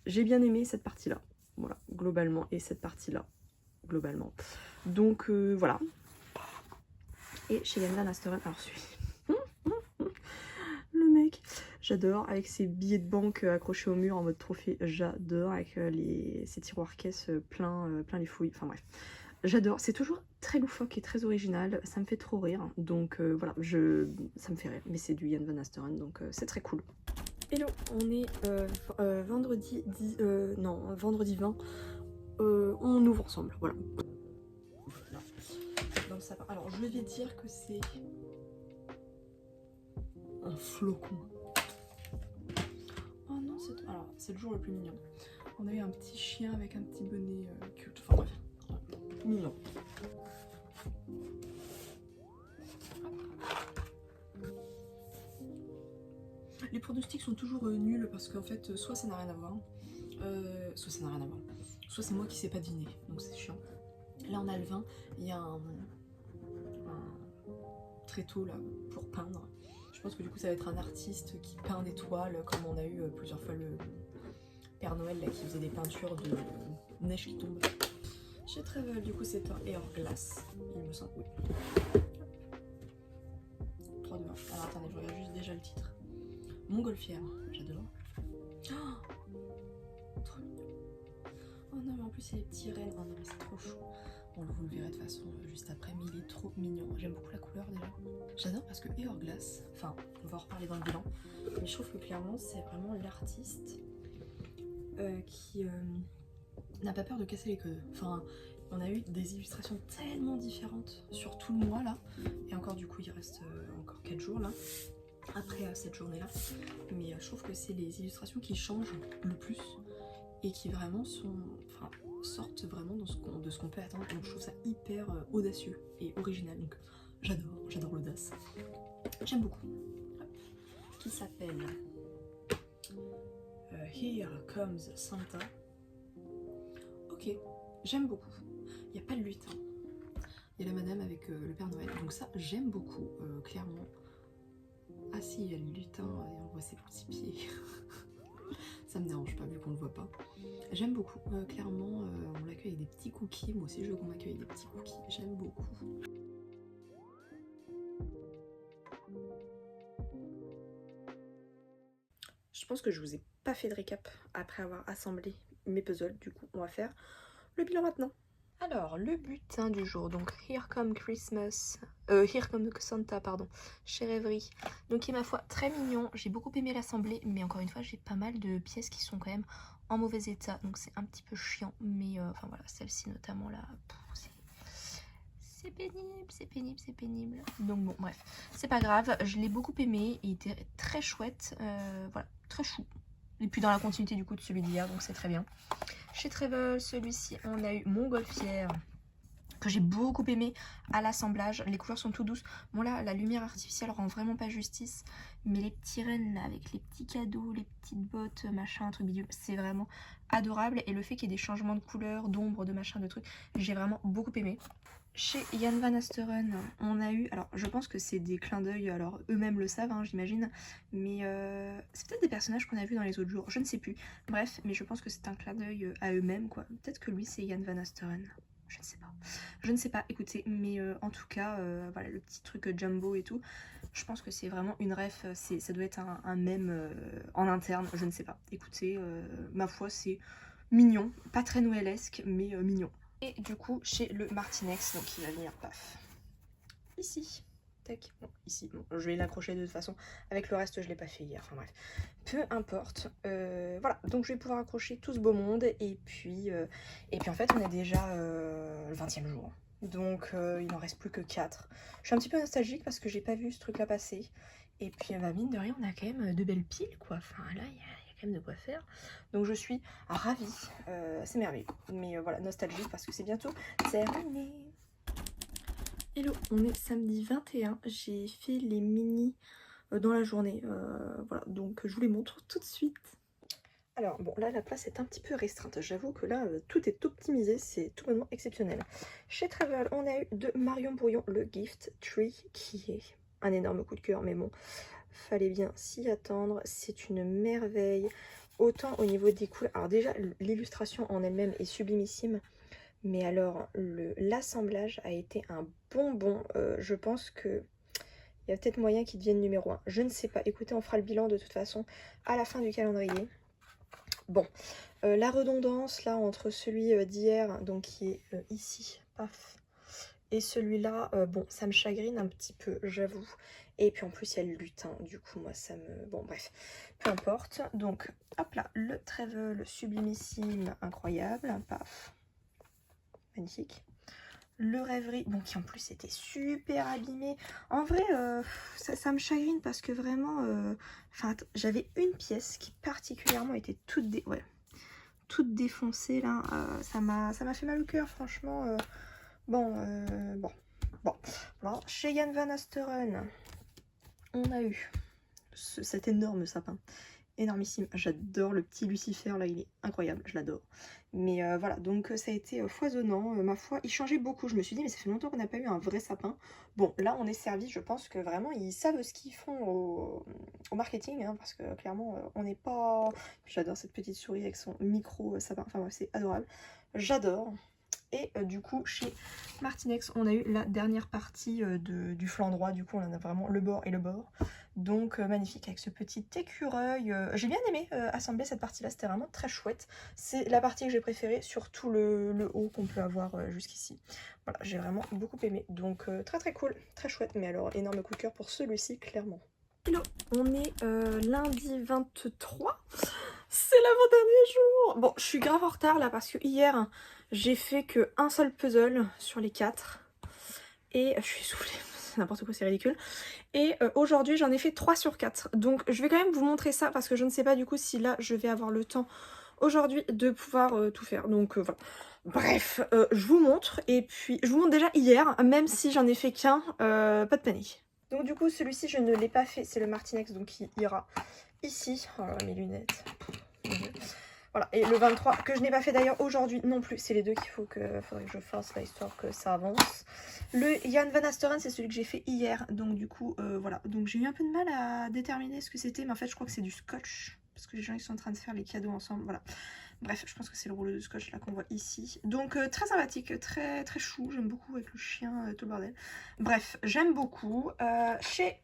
j'ai bien aimé cette partie-là, voilà, globalement, et cette partie-là, globalement, donc voilà. Et chez Jan van Asteren, alors celui le mec, j'adore, avec ses billets de banque accrochés au mur en mode trophée, j'adore, avec ces tiroirs caisses plein les fouilles, enfin bref. J'adore, c'est toujours très loufoque et très original, ça me fait trop rire, donc voilà, ça me fait rire, mais c'est du Jan van Asteren, donc c'est très cool. Hello, on est vendredi 20, on ouvre ensemble, voilà. Dans le sapin. Alors je vais dire que c'est un flocon. Oh non, c'est le jour le plus mignon. On a eu un petit chien avec un petit bonnet cute, enfin bref. Mignon. Les pronostics sont toujours nuls parce qu'en fait, soit ça n'a rien à voir, soit ça n'a rien à voir. Soit c'est moi qui sais pas deviner, donc c'est chiant. Là on a le vin, il y a un tréteau là pour peindre. Je pense que du coup ça va être un artiste qui peint des toiles, comme on a eu plusieurs fois le Père Noël là, qui faisait des peintures de neige qui tombe. Chez Travel, du coup c'est un Hourglass, il me semble, oui. 3 de 1. Alors attendez, je regarde juste déjà le titre. Montgolfière, j'adore. Oh, trop mignon. Oh non, mais en plus il y a les petits rennes. Oh non, mais c'est trop chou. Bon, vous le verrez de toute façon juste après, mais il est trop mignon. J'aime beaucoup la couleur déjà. J'adore parce que Hourglass, enfin, on va en reparler dans le bilan, mais je trouve que clairement c'est vraiment l'artiste qui n'a pas peur de casser les codes. Enfin, on a eu des illustrations tellement différentes sur tout le mois là, et encore du coup il reste encore 4 jours là, après cette journée là, mais je trouve que c'est les illustrations qui changent le plus et qui vraiment sont, enfin, sortent vraiment de ce qu'on peut attendre, donc je trouve ça hyper audacieux et original, donc j'adore l'audace. J'aime beaucoup. Hop. Qui s'appelle Here Comes Santa. Ok, j'aime beaucoup. Il n'y a pas de lutin. Il y a la madame avec le Père Noël, donc ça j'aime beaucoup, clairement. Ah si, il y a le lutin et on voit ses petits pieds. Ça me dérange pas vu qu'on le voit pas. J'aime beaucoup, clairement, on l'accueille avec des petits cookies. Moi aussi je veux qu'on m'accueille avec des petits cookies, j'aime beaucoup. Je pense que je vous ai pas fait de récap après avoir assemblé mes puzzles, du coup on va faire le bilan maintenant. Alors, le butin du jour, donc Here Come Christmas, Here Come Santa, pardon, chez Rêverie. Donc, qui est ma foi très mignon. J'ai beaucoup aimé l'assembler, mais encore une fois, j'ai pas mal de pièces qui sont quand même en mauvais état. Donc, c'est un petit peu chiant. Mais, enfin voilà, celle-ci notamment là, c'est pénible, c'est pénible, c'est pénible. Donc, bon, bref, c'est pas grave. Je l'ai beaucoup aimé. Il était très chouette. Voilà, très chou. Et puis, dans la continuité du coup de celui d'hier, donc c'est très bien. Chez Travel, celui-ci, on a eu Montgolfière, que j'ai beaucoup aimé à l'assemblage. Les couleurs sont tout douces. Bon là, la lumière artificielle rend vraiment pas justice. Mais les petits rennes là, avec les petits cadeaux, les petites bottes, machin, truc bidule, c'est vraiment adorable. Et le fait qu'il y ait des changements de couleurs, d'ombre, de machin, de trucs, j'ai vraiment beaucoup aimé. Chez Jan van Asteren, on a eu, alors je pense que c'est des clins d'œil, alors eux-mêmes le savent, hein, j'imagine, mais c'est peut-être des personnages qu'on a vus dans les autres jours, je ne sais plus. Bref, mais je pense que c'est un clin d'œil à eux-mêmes, quoi. Peut-être que lui c'est Jan van Asteren, je ne sais pas. Je ne sais pas, écoutez, mais en tout cas, voilà, le petit truc jumbo et tout, je pense que c'est vraiment une ref, ça doit être un mème en interne, je ne sais pas. Écoutez, ma foi, c'est mignon, pas très noëlesque, mais mignon. Et du coup, chez le Martinex, donc il va venir, paf, ici, tac, bon, ici, bon, je vais l'accrocher de toute façon, avec le reste je l'ai pas fait hier, enfin bref, peu importe, voilà, donc je vais pouvoir accrocher tout ce beau monde, et puis en fait on est déjà le 20e jour, donc il n'en reste plus que 4, je suis un petit peu nostalgique parce que j'ai pas vu ce truc là passer, et puis bah, mine de rien on a quand même de belles piles quoi, enfin là il y a de quoi faire, donc je suis ravie, c'est merveilleux, mais voilà, nostalgique parce que c'est bientôt terminé. Hello, on est samedi 21, j'ai fait les mini dans la journée, voilà, donc je vous les montre tout de suite. Alors bon, là la place est un petit peu restreinte, j'avoue que là tout est optimisé, c'est tout bonnement exceptionnel. Chez Travel, on a eu de Marion Brouillon le Gift Tree, qui est un énorme coup de cœur, mais bon, fallait bien s'y attendre, c'est une merveille, autant au niveau des couleurs, alors déjà l'illustration en elle-même est sublimissime, mais alors l'assemblage a été un bonbon, je pense que il y a peut-être moyen qu'il devienne numéro 1, je ne sais pas, écoutez on fera le bilan de toute façon à la fin du calendrier. Bon, la redondance là entre celui d'hier, donc qui est ici, paf, et celui-là, bon, ça me chagrine un petit peu, j'avoue. Et puis en plus, il y a le lutin, du coup, moi, ça me... Bon, bref, peu importe. Donc, hop là, le Travel sublimissime, incroyable, paf, magnifique. Le Rêverie, bon, qui en plus était super abîmé. En vrai, ça me chagrine parce que vraiment... Enfin, j'avais une pièce qui particulièrement était toute, toute défoncée, là. Ça m'a fait mal au cœur, franchement. Bon. Alors, chez Jan van Asteren, on a eu cet énorme sapin énormissime. J'adore le petit Lucifer là, il est incroyable, je l'adore. Mais voilà, donc ça a été foisonnant, ma foi. Il changeait beaucoup, je me suis dit mais ça fait longtemps qu'on n'a pas eu un vrai sapin. Bon, là on est servi, je pense que vraiment ils savent ce qu'ils font au marketing, hein, parce que clairement on n'est pas... J'adore cette petite souris avec son micro sapin, enfin bref, c'est adorable. J'adore. Et du coup, chez Martinex, on a eu la dernière partie du flanc droit. Du coup, on en a vraiment le bord et le bord. Donc, magnifique avec ce petit écureuil. J'ai bien aimé assembler cette partie-là. C'était vraiment très chouette. C'est la partie que j'ai préférée, surtout le haut qu'on peut avoir jusqu'ici. Voilà, j'ai vraiment beaucoup aimé. Donc, très très cool, très chouette. Mais alors, énorme coup de cœur pour celui-ci, clairement. Hello, on est lundi 23. C'est l'avant-dernier jour. Bon, je suis grave en retard là parce que hier, j'ai fait que un seul puzzle sur les 4. Et je suis essoufflée, c'est n'importe quoi, c'est ridicule. Et aujourd'hui, j'en ai fait 3 sur 4. Donc je vais quand même vous montrer ça parce que je ne sais pas du coup si là, je vais avoir le temps aujourd'hui de pouvoir tout faire. Donc voilà. Bref, je vous montre. Et puis, je vous montre déjà hier, même si j'en ai fait qu'un, pas de panique. Donc du coup, celui-ci, je ne l'ai pas fait. C'est le Martinex, donc il ira ici. Oh là là, mes lunettes. Voilà, et le 23 que je n'ai pas fait d'ailleurs aujourd'hui non plus, c'est les deux qu'il faudrait que je fasse là, histoire que ça avance. Le Jan van Asteren, c'est celui que j'ai fait hier, donc du coup voilà, donc j'ai eu un peu de mal à déterminer ce que c'était, mais en fait je crois que c'est du scotch, parce que les gens ils sont en train de faire les cadeaux ensemble, voilà. Bref, je pense que c'est le rouleau de scotch là qu'on voit ici. Donc très sympathique, très très chou, j'aime beaucoup avec le chien, tout le bordel. Bref, j'aime beaucoup. Chez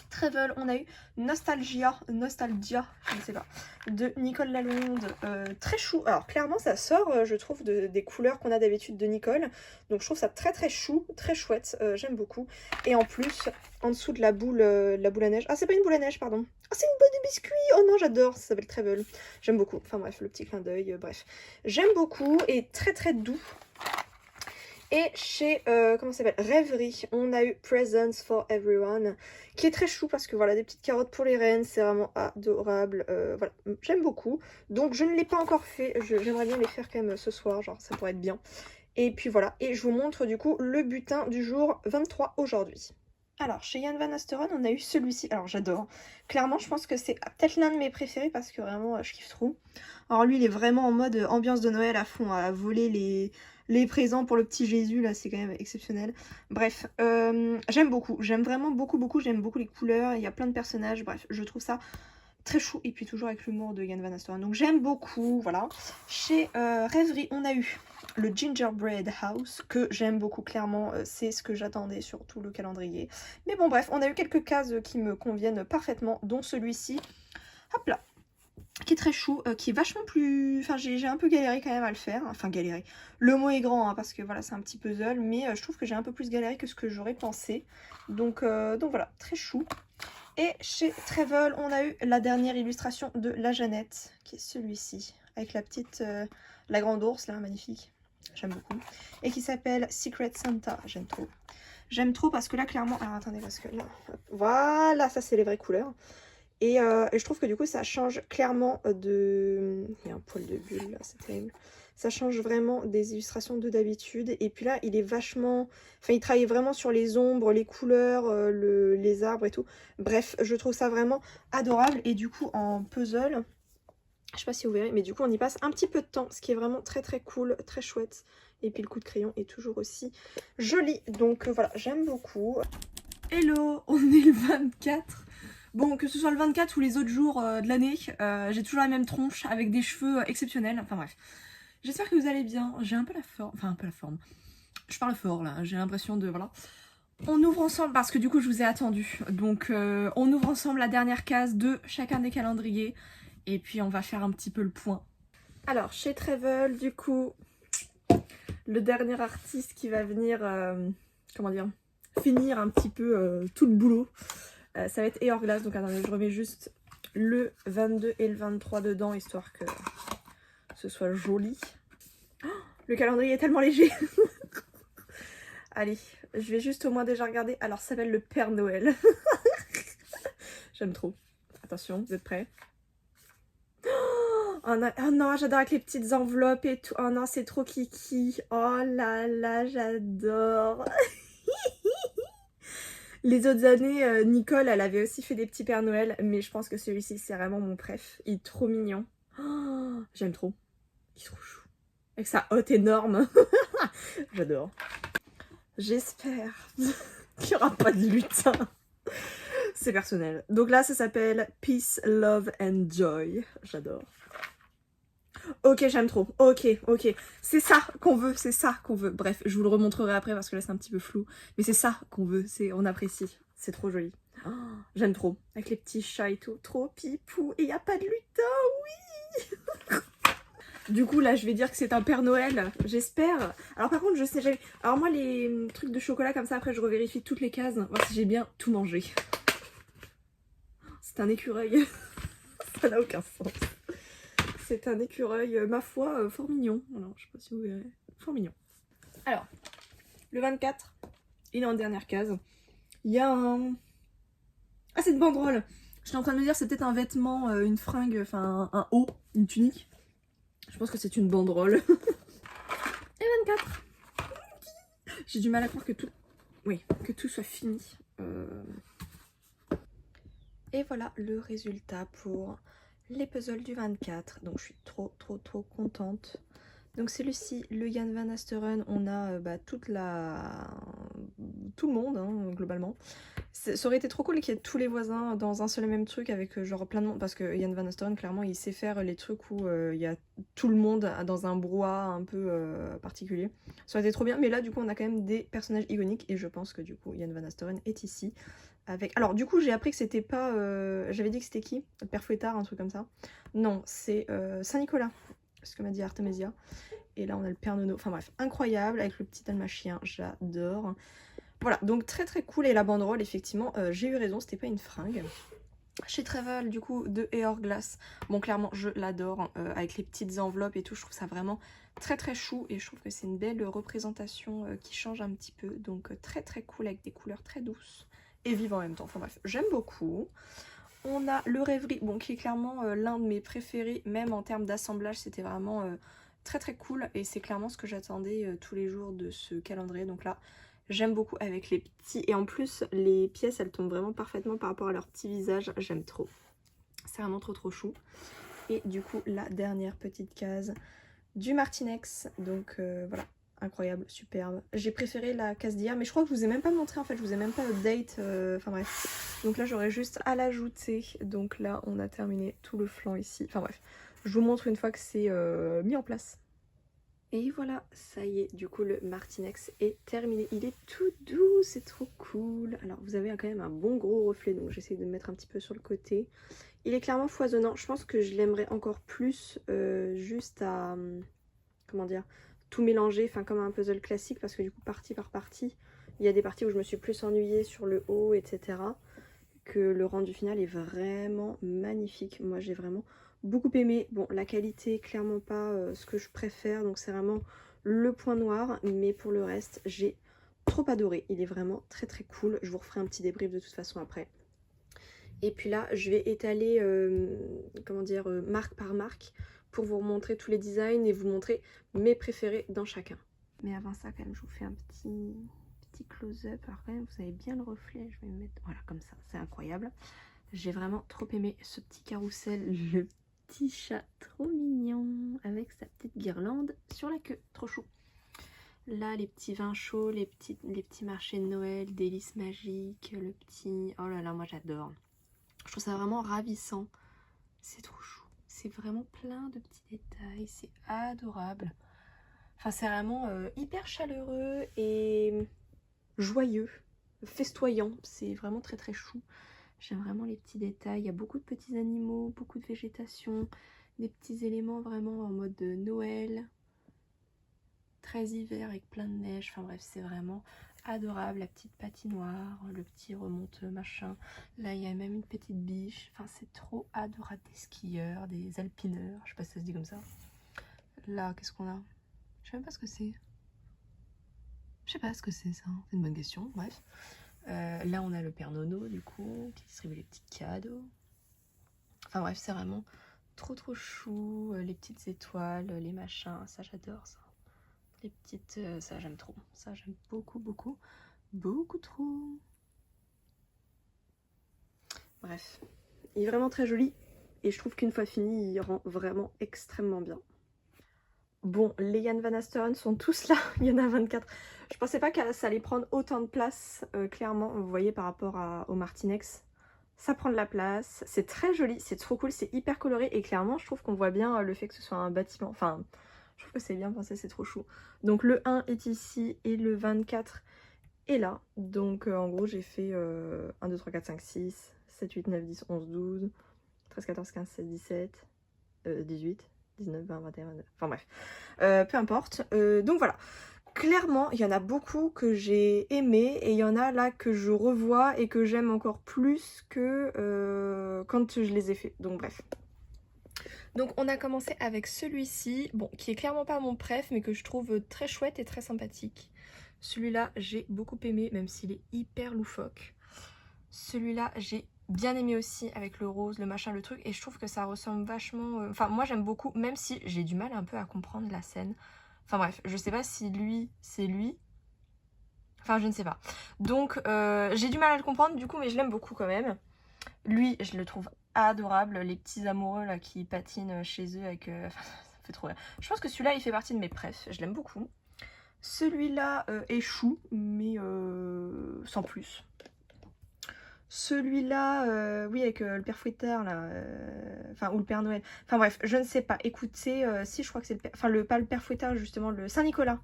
Travel, on a eu Nostalgia, je ne sais pas, de Nicole Lalonde, très chou. Alors clairement ça sort, je trouve, des couleurs qu'on a d'habitude de Nicole, donc je trouve ça très très chou, très chouette, j'aime beaucoup. Et en plus, en dessous de la boule à neige, ah c'est pas une boule à neige, pardon, ah c'est une boîte de biscuits, oh non j'adore, ça s'appelle Travel, j'aime beaucoup, enfin bref, le petit clin d'œil, bref. J'aime beaucoup et très très doux. Et chez, comment ça s'appelle, Rêverie, on a eu Presents for Everyone, qui est très chou parce que voilà, des petites carottes pour les reines, c'est vraiment adorable. Voilà, j'aime beaucoup. Donc je ne l'ai pas encore fait, j'aimerais bien les faire quand même ce soir, genre ça pourrait être bien. Et puis voilà, et je vous montre du coup le butin du jour 23 aujourd'hui. Alors, chez Jan van Asteren, on a eu celui-ci. Alors, j'adore. Clairement, je pense que c'est peut-être l'un de mes préférés parce que vraiment, je kiffe trop. Alors, lui, il est vraiment en mode ambiance de Noël à fond, à voler les présents pour le petit Jésus. Là, c'est quand même exceptionnel. Bref, j'aime beaucoup. J'aime vraiment beaucoup, beaucoup. J'aime beaucoup les couleurs. Il y a plein de personnages. Bref, je trouve ça très chou. Et puis, toujours avec l'humour de Jan van Asteren. Donc, j'aime beaucoup. Voilà. Chez Rêverie, on a eu le Gingerbread House, que j'aime beaucoup, clairement, c'est ce que j'attendais sur tout le calendrier. Mais bon, bref, on a eu quelques cases qui me conviennent parfaitement, dont celui-ci, hop là, qui est très chou, qui est vachement plus... Enfin, j'ai un peu galéré quand même à le faire, enfin galéré, le mot est grand, hein, parce que voilà, c'est un petit puzzle, mais je trouve que j'ai un peu plus galéré que ce que j'aurais pensé, donc voilà, très chou. Et chez Travel, on a eu la dernière illustration de la Jeannette, qui est celui-ci, avec la petite, la grande ours là, magnifique. J'aime beaucoup. Et qui s'appelle Secret Santa. J'aime trop. J'aime trop parce que là, clairement... Alors, attendez, parce que là... Voilà, ça, c'est les vraies couleurs. Et je trouve que du coup, ça change clairement de... Il y a un poil de bulle, là, c'est terrible. Ça change vraiment des illustrations de d'habitude. Et puis là, il est vachement... Enfin, il travaille vraiment sur les ombres, les couleurs, les arbres et tout. Bref, je trouve ça vraiment adorable. Et du coup, en puzzle... Je sais pas si vous verrez, mais du coup on y passe un petit peu de temps, ce qui est vraiment très très cool, très chouette. Et puis le coup de crayon est toujours aussi joli, donc voilà, j'aime beaucoup. Hello, on est le 24. Bon, que ce soit le 24 ou les autres jours de l'année, j'ai toujours la même tronche avec des cheveux exceptionnels, enfin bref. J'espère que vous allez bien, j'ai un peu la forme, enfin un peu la forme. Je parle fort là, j'ai l'impression de, voilà. On ouvre ensemble, parce que du coup je vous ai attendu, donc on ouvre ensemble la dernière case de chacun des calendriers. Et puis on va faire un petit peu le point. Alors chez Travel, du coup, le dernier artiste qui va venir, comment dire, finir un petit peu tout le boulot, ça va être Eorglass. Donc attendez, je remets juste le 22 et le 23 dedans, histoire que ce soit joli. Oh, le calendrier est tellement léger. Allez, je vais juste au moins déjà regarder. Alors ça s'appelle le Père Noël. J'aime trop. Attention, vous êtes prêts? Oh non, j'adore avec les petites enveloppes et tout. Oh non, c'est trop kiki. Oh là là, j'adore. Les autres années, Nicole, elle avait aussi fait des petits Pères Noël, mais je pense que celui-ci, c'est vraiment mon préf. Il est trop mignon. Oh, j'aime trop. Il est trop chou. Avec sa hotte énorme. J'adore. J'espère qu'il n'y aura pas de lutin. C'est personnel. Donc là, ça s'appelle Peace, Love and Joy. J'adore. Ok, j'aime trop. Ok. C'est ça qu'on veut, c'est ça qu'on veut. Bref, je vous le remontrerai après parce que là, c'est un petit peu flou. Mais c'est ça qu'on veut, on apprécie. C'est trop joli. Oh, j'aime trop. Avec les petits chats et tout. Trop pipou. Et il n'y a pas de lutin, oui. Du coup, là, je vais dire que c'est un Père Noël, j'espère. Alors par contre, je sais jamais... Alors moi, les trucs de chocolat comme ça, après, je revérifie toutes les cases. Voir si j'ai bien tout mangé. C'est un écureuil. Ça n'a aucun sens. C'est un écureuil, ma foi, fort mignon. Alors, je sais pas si vous verrez. Fort mignon. Alors, le 24, il est en dernière case. Il y a un... Ah, c'est une banderole. J'étais en train de me dire, c'est peut-être un vêtement, une fringue, enfin un haut, une tunique. Je pense que c'est une banderole. Et 24. J'ai du mal à croire que tout... Oui, que tout soit fini. Et voilà le résultat pour les puzzles du 24. Donc je suis trop contente. Donc celui-ci, le Jan van Asteren, on a tout le monde hein, globalement. Ça aurait été trop cool qu'il y ait tous les voisins dans un seul et même truc avec genre plein de monde. Parce que Jan van Asteren, clairement, il sait faire les trucs où il y a tout le monde dans un brouhaha un peu particulier. Ça aurait été trop bien. Mais là, du coup, on a quand même des personnages iconiques. Et je pense que du coup, Jan van Asteren est ici. Avec... Alors du coup, j'ai appris que c'était pas... J'avais dit que c'était qui? Le Père Fouettard, un truc comme ça. Non, c'est Saint-Nicolas. C'est ce que m'a dit Artemisia. Et là, on a le Père Nono. Enfin bref, incroyable. Avec le petit dalmatien, j'adore. Voilà, donc très cool. Et la banderole, effectivement, j'ai eu raison, c'était pas une fringue. Chez Travel, du coup, de Hourglass. Bon, clairement, je l'adore. Avec les petites enveloppes et tout, je trouve ça vraiment très chou. Et je trouve que c'est une belle représentation qui change un petit peu. Donc très cool, avec des couleurs très douces. Et vives en même temps. Enfin bref, j'aime beaucoup. On a le Rêverie, bon, qui est clairement l'un de mes préférés. Même en termes d'assemblage, c'était vraiment très cool. Et c'est clairement ce que j'attendais tous les jours de ce calendrier. Donc là... J'aime beaucoup avec les petits. Et en plus, les pièces, elles tombent vraiment parfaitement par rapport à leur petit visage. J'aime trop. C'est vraiment trop chou. Et du coup, la dernière petite case du Martinex. Donc voilà, incroyable, superbe. J'ai préféré la case d'hier, mais je crois que je vous ai même pas montré en fait. Je vous ai même pas update. Enfin bref. Donc là, j'aurais juste à l'ajouter. Donc là, on a terminé tout le flanc ici. Enfin bref, je vous montre une fois que c'est mis en place. Et voilà, ça y est, du coup le Martinex est terminé. Il est tout doux, c'est trop cool. Alors vous avez quand même un bon gros reflet, donc j'essaie de me mettre un petit peu sur le côté. Il est clairement foisonnant. Je pense que je l'aimerais encore plus juste à, comment dire, tout mélanger, enfin comme un puzzle classique, parce que du coup partie par partie, il y a des parties où je me suis plus ennuyée sur le haut, etc. Que le rendu final est vraiment magnifique. Moi j'ai vraiment beaucoup aimé. Bon, la qualité clairement pas ce que je préfère, donc c'est vraiment le point noir, mais pour le reste j'ai trop adoré. Il est vraiment très cool. Je vous referai un petit débrief de toute façon après. Et puis là je vais étaler comment dire, marque par marque pour vous montrer tous les designs et vous montrer mes préférés dans chacun. Mais avant ça quand même je vous fais un petit close-up. Alors quand même vous avez bien le reflet, je vais me mettre voilà comme ça, c'est incroyable. J'ai vraiment trop aimé ce petit carrousel, le petit chat trop mignon avec sa petite guirlande sur la queue, trop chou. Là les petits vins chauds, les petits marchés de Noël, délices magiques, le petit... Oh là là, moi j'adore. Je trouve ça vraiment ravissant, c'est trop chou. C'est vraiment plein de petits détails, c'est adorable. Enfin c'est vraiment hyper chaleureux et joyeux, festoyant, c'est vraiment très chou. J'aime vraiment les petits détails, il y a beaucoup de petits animaux, beaucoup de végétation, des petits éléments vraiment en mode Noël, très hiver avec plein de neige, enfin bref c'est vraiment adorable, la petite patinoire, le petit remonte machin, là il y a même une petite biche, enfin c'est trop adorable, des skieurs, des alpineurs, je sais pas si ça se dit comme ça. Là qu'est-ce qu'on a? Je sais même pas ce que c'est. Je sais pas ce que c'est ça, c'est une bonne question, bref. Là on a le Père Nono du coup, qui distribue les petits cadeaux. Enfin bref, c'est vraiment trop chou, les petites étoiles, les machins, ça j'adore ça. Les petites, ça j'aime trop, ça j'aime beaucoup trop. Bref, il est vraiment très joli. Et je trouve qu'une fois fini, il rend vraiment extrêmement bien. Bon, les Jan Van Asteren sont tous là, il y en a 24. Je pensais pas que ça allait prendre autant de place, clairement, vous voyez, par rapport au Martinex. Ça prend de la place, c'est très joli, c'est trop cool, c'est hyper coloré, et clairement, je trouve qu'on voit bien le fait que ce soit un bâtiment. Enfin, je trouve que c'est bien pensé, c'est trop chou. Donc le 1 est ici, et le 24 est là. Donc en gros, j'ai fait 1, 2, 3, 4, 5, 6, 7, 8, 9, 10, 11, 12, 13, 14, 15, 16, 17, 18, 19, 20, 21, 22, enfin bref. Peu importe. Donc voilà. Clairement, il y en a beaucoup que j'ai aimé et il y en a là que je revois et que j'aime encore plus que quand je les ai fait. Donc bref. Donc on a commencé avec celui-ci, bon, qui est clairement pas mon préf, mais que je trouve très chouette et très sympathique. Celui-là, j'ai beaucoup aimé, même s'il est hyper loufoque. Celui-là, j'ai bien aimé aussi, avec le rose, le machin, le truc, et je trouve que ça ressemble vachement... Enfin, moi j'aime beaucoup, même si j'ai du mal un peu à comprendre la scène. Enfin bref, je sais pas si lui, c'est lui. Enfin, je ne sais pas. Donc, j'ai du mal à le comprendre, du coup, mais je l'aime beaucoup quand même. Lui, je le trouve adorable. Les petits amoureux là qui patinent chez eux avec... ça fait trop rire. Je pense que celui-là, il fait partie de mes préfs. Je l'aime beaucoup. Celui-là est chou, mais sans plus. Celui-là, oui, avec le père Fouettard, là, enfin, ou le père Noël. Enfin bref, je ne sais pas. Écoutez, si, je crois que c'est le père... Enfin, pas le père Fouettard, justement, le Saint-Nicolas.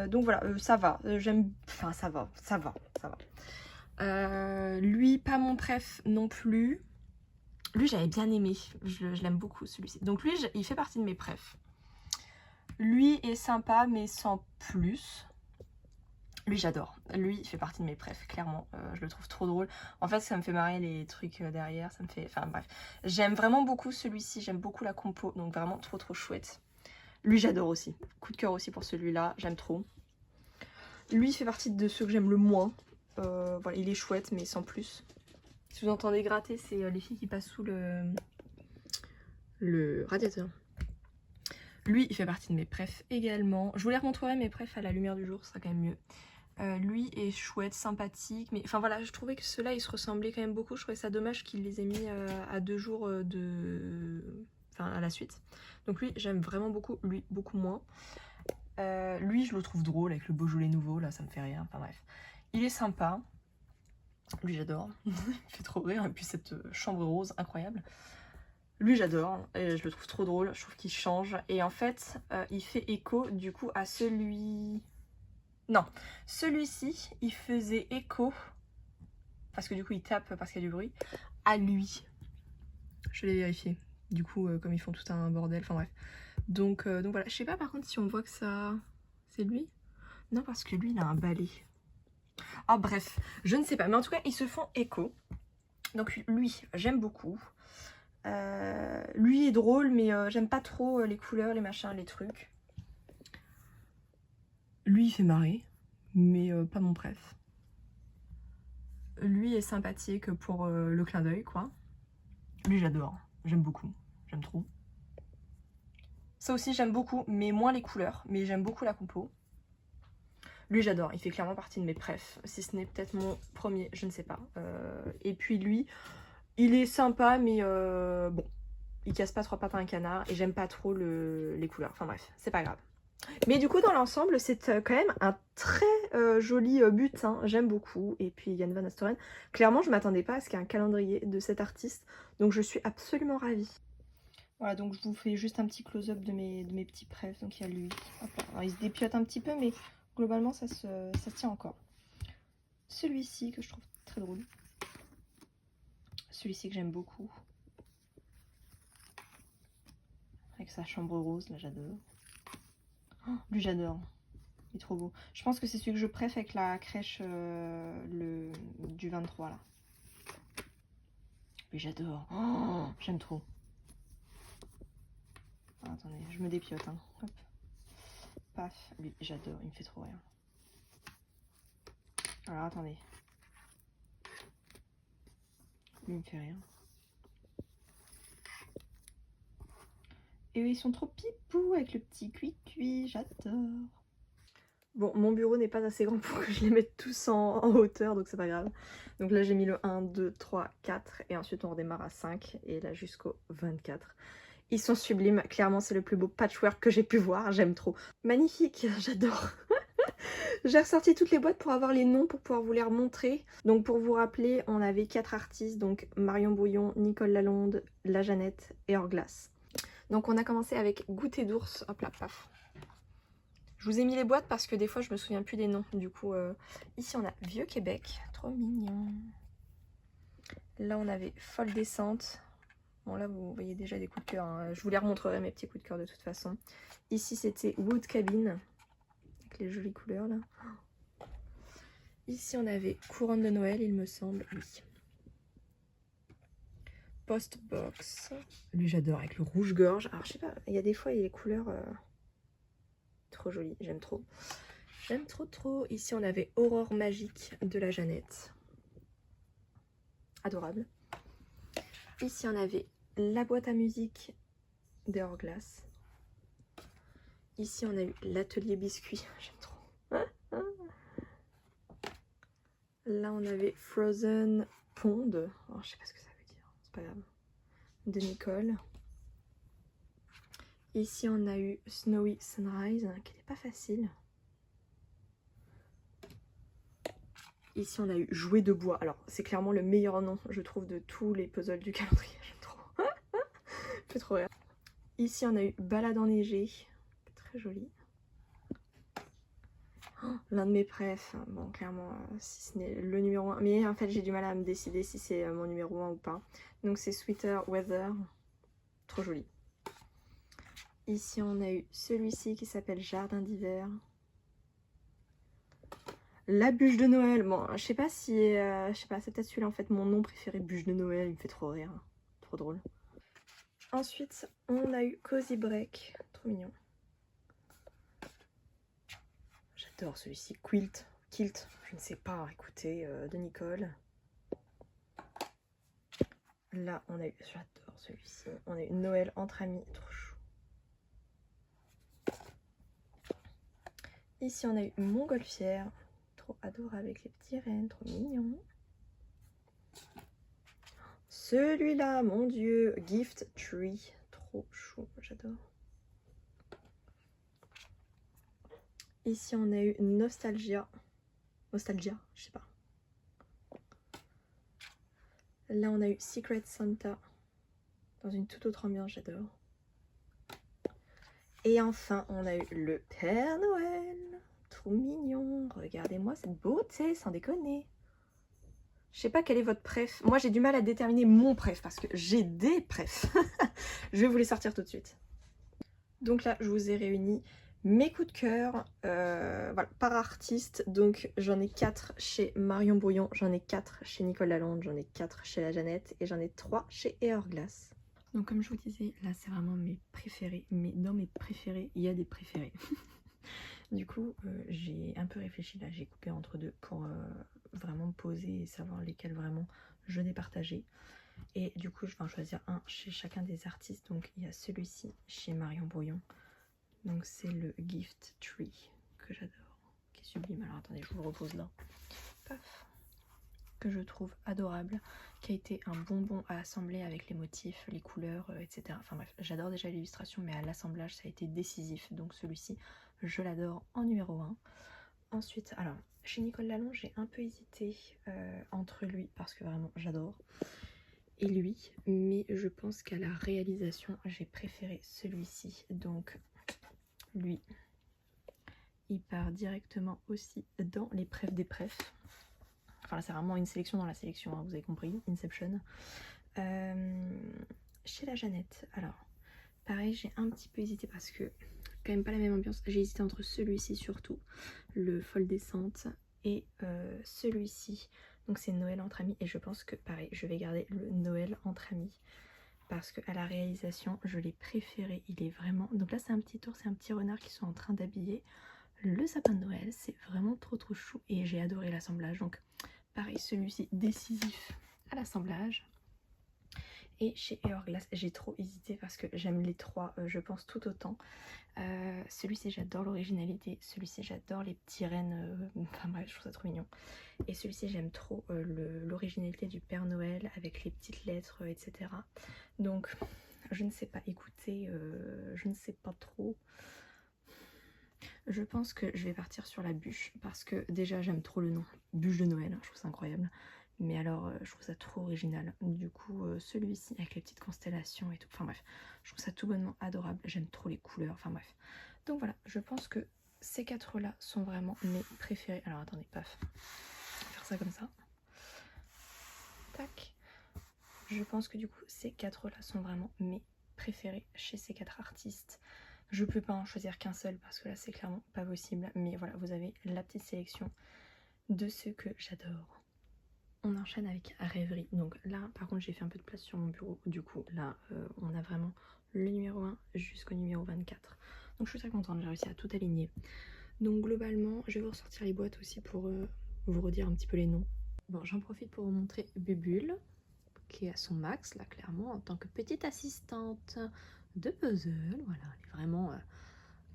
Donc voilà, ça va. J'aime... Enfin, ça va. Lui, pas mon préf non plus. Lui, j'avais bien aimé. Je l'aime beaucoup, celui-ci. Donc lui, il fait partie de mes préfs. Lui est sympa, mais sans plus. Lui, j'adore. Lui, il fait partie de mes préfs, clairement. Je le trouve trop drôle. En fait, ça me fait marrer les trucs derrière. Ça me fait... Enfin, bref. J'aime vraiment beaucoup celui-ci. J'aime beaucoup la compo. Donc, vraiment trop chouette. Lui, j'adore aussi. Coup de cœur aussi pour celui-là. J'aime trop. Lui, il fait partie de ceux que j'aime le moins. Voilà, il est chouette, mais sans plus. Si vous entendez gratter, c'est les filles qui passent sous le radiateur. Lui, il fait partie de mes préfs également. Je vous les remontrerai mes préfs à la lumière du jour, ce sera quand même mieux. Lui est chouette, sympathique, mais enfin voilà, je trouvais que ceux-là, ils se ressemblaient quand même beaucoup. Je trouvais ça dommage qu'il les ait mis à 2 jours enfin, à la suite. Donc lui, j'aime vraiment beaucoup, lui, beaucoup moins. Lui, je le trouve drôle avec le Beaujolais nouveau, là, ça me fait rire. Enfin bref, il est sympa. Lui, j'adore. Il me fait trop rire. Et puis cette chambre rose, incroyable. Lui, j'adore. Et je le trouve trop drôle. Je trouve qu'il change. Et en fait, il fait écho, du coup, à celui... Non. Celui-ci, il faisait écho, parce que du coup, il tape parce qu'il y a du bruit, à lui. Je l'ai vérifié. Du coup, comme ils font tout un bordel. Enfin bref. Donc voilà. Je sais pas, par contre, si on voit que ça... C'est lui? Non, parce que lui, il a un balai. Ah bref, je ne sais pas. Mais en tout cas, ils se font écho. Donc lui, j'aime beaucoup. Lui est drôle, mais j'aime pas trop les couleurs, les machins, les trucs. Lui, il fait marrer, mais pas mon préf. Lui est sympathique pour le clin d'œil, quoi. Lui, j'adore. J'aime beaucoup. J'aime trop. Ça aussi, j'aime beaucoup, mais moins les couleurs. Mais j'aime beaucoup la compo. Lui, j'adore. Il fait clairement partie de mes préfs. Si ce n'est peut-être mon premier, je ne sais pas. Et puis lui, il est sympa, mais bon. Il casse pas 3 pattes à un canard. Et j'aime pas trop les couleurs. Enfin bref, c'est pas grave. Mais du coup, dans l'ensemble, c'est quand même un très joli butin. J'aime beaucoup. Et puis, Jan Van Asteren. Clairement, je m'attendais pas à ce qu'il y ait un calendrier de cet artiste. Donc, je suis absolument ravie. Voilà, donc je vous fais juste un petit close-up de mes petits préfs. Donc, il y a lui. Hop là. Alors, il se dépiote un petit peu, mais globalement, ça se tient encore. Celui-ci, que je trouve très drôle. Celui-ci que j'aime beaucoup. Avec sa chambre rose, là, j'adore. Oh, lui, j'adore. Il est trop beau. Je pense que c'est celui que je préfère avec la crèche du 23 là. Mais j'adore. Oh, j'aime trop. Ah, attendez, je me dépiote. Hein. Hop. Paf. Lui, j'adore. Il me fait trop rire. Alors, attendez. Lui, il me fait rire. Et eux, ils sont trop pipous avec le petit cuit-cuit. J'adore. Bon, mon bureau n'est pas assez grand pour que je les mette tous en hauteur, donc c'est pas grave. Donc là j'ai mis le 1, 2, 3, 4 et ensuite on redémarre à 5 et là jusqu'au 24. Ils sont sublimes, clairement c'est le plus beau patchwork que j'ai pu voir, j'aime trop. Magnifique, j'adore. J'ai ressorti toutes les boîtes pour avoir les noms, pour pouvoir vous les remontrer. Donc pour vous rappeler, on avait 4 artistes, donc Marion Brouillon, Nicole Lalonde, La Jeannette et Orglass. Donc on a commencé avec Goûter d'ours, hop là, paf. Je vous ai mis les boîtes parce que des fois je me souviens plus des noms. Du coup, ici on a Vieux Québec, trop mignon. Là on avait Folle Descente. Bon là vous voyez déjà des coups de cœur, hein. Je vous les remontrerai mes petits coups de cœur de toute façon. Ici c'était Wood Cabin, avec les jolies couleurs là. Ici on avait Couronne de Noël il me semble, oui. Postbox, lui j'adore avec le rouge-gorge. Alors je sais pas, il y a des fois il y a les couleurs trop jolies, j'aime trop. J'aime trop. Ici on avait Aurore Magique de La Jeannette. Adorable. Ici on avait La Boîte à musique de Orglass. Ici on a eu l'Atelier Biscuit, j'aime trop. Là on avait Frozen Pond, oh, je sais pas ce que ça veut dire, c'est pas grave, de Nicole. Ici on a eu Snowy Sunrise, qui n'est pas facile. Ici on a eu Jouet de bois, alors c'est clairement le meilleur nom je trouve de tous les puzzles du calendrier, j'aime trop. Je fais trop rire. Ici on a eu Balade enneigée, très joli. Oh, l'un de mes préfs, bon clairement si ce n'est le numéro 1, mais en fait j'ai du mal à me décider si c'est mon numéro 1 ou pas. Donc c'est Sweeter Weather, trop joli. Ici on a eu celui-ci qui s'appelle Jardin d'hiver. La bûche de Noël, bon je sais pas si, je sais pas, c'est peut-être celui-là en fait mon nom préféré, bûche de Noël, il me fait trop rire, trop drôle. Ensuite on a eu Cozy Break, trop mignon. J'adore celui-ci, Kilt, je ne sais pas, écoutez, de Nicole. Là on a eu, j'adore celui-ci, on a eu Noël entre amis, trop chou. Ici on a eu Montgolfière, trop adorable avec les petits rennes, trop mignon. Celui-là, mon dieu, Gift Tree, trop chou, j'adore. Ici on a eu Nostalgia, je sais pas. Là on a eu Secret Santa, dans une toute autre ambiance, j'adore. Et enfin on a eu le Père Noël, trop mignon, regardez-moi cette beauté, sans déconner. Je sais pas quel est votre préf. Moi j'ai du mal à déterminer mon préf parce que j'ai des préfs. Je vais vous les sortir tout de suite. Donc là je vous ai réuni mes coups de cœur voilà, par artiste. Donc j'en ai 4 chez Marion Brouillon, j'en ai 4 chez Nicole Lalonde, j'en ai 4 chez La Jeannette et j'en ai 3 chez Hourglass. Donc comme je vous disais, là c'est vraiment mes préférés, mais dans mes préférés, il y a des préférés. Du coup, j'ai un peu réfléchi, là j'ai coupé entre deux pour vraiment me poser et savoir lesquels vraiment je départageais. Et du coup, je vais en choisir un chez chacun des artistes. Donc il y a celui-ci chez Marion Brouillon. Donc c'est le Gift Tree que j'adore, qui est sublime. Alors attendez, je vous le repose là. Paf. Que je trouve adorable, qui a été un bonbon à assembler avec les motifs, les couleurs, etc. Enfin bref, j'adore déjà l'illustration, mais à l'assemblage ça a été décisif. Donc celui-ci, je l'adore en numéro 1. Ensuite, alors, chez Nicole Lalonde, j'ai un peu hésité entre lui, parce que vraiment j'adore, et lui, mais je pense qu'à la réalisation, j'ai préféré celui-ci. Donc lui, il part directement aussi dans les préfs des préfs. Enfin là c'est vraiment une sélection dans la sélection, hein, vous avez compris, Inception. Chez La Jeannette, alors pareil j'ai un petit peu hésité parce que quand même pas la même ambiance. J'ai hésité entre celui-ci surtout, le Folle Descente, et celui-ci. Donc c'est Noël entre amis et je pense que pareil je vais garder le Noël entre amis. Parce qu'à la réalisation je l'ai préféré, il est vraiment... Donc là c'est un petit ours, c'est un petit renard qui sont en train d'habiller le sapin de Noël, c'est vraiment trop chou et j'ai adoré l'assemblage. Donc pareil celui-ci décisif à l'assemblage. Et chez Hourglass, j'ai trop hésité parce que j'aime les trois, je pense, tout autant. Celui-ci, j'adore l'originalité. Celui-ci, j'adore les petits rennes. Enfin bref, je trouve ça trop mignon. Et celui-ci, j'aime trop l'originalité du Père Noël avec les petites lettres, etc. Donc, je ne sais pas, écoutez, je ne sais pas trop. Je pense que je vais partir sur la bûche parce que déjà, j'aime trop le nom. Bûche de Noël, je trouve ça incroyable. Mais alors, je trouve ça trop original. Du coup, celui-ci avec les petites constellations et tout. Enfin bref, je trouve ça tout bonnement adorable. J'aime trop les couleurs. Enfin bref. Donc voilà, je pense que ces quatre-là sont vraiment mes préférés. Alors attendez, paf. On va faire ça comme ça. Tac. Je pense que du coup, ces quatre-là sont vraiment mes préférés chez ces quatre artistes. Je peux pas en choisir qu'un seul parce que là, c'est clairement pas possible. Mais voilà, vous avez la petite sélection de ceux que j'adore. On enchaîne avec Rêverie. Donc là, par contre, j'ai fait un peu de place sur mon bureau. Du coup, là, on a vraiment le numéro 1 jusqu'au numéro 24. Donc je suis très contente, j'ai réussi à tout aligner. Donc globalement, je vais vous ressortir les boîtes aussi pour vous redire un petit peu les noms. Bon, j'en profite pour vous montrer Bubule, qui est à son max, là, clairement, en tant que petite assistante de puzzle. Voilà, elle est vraiment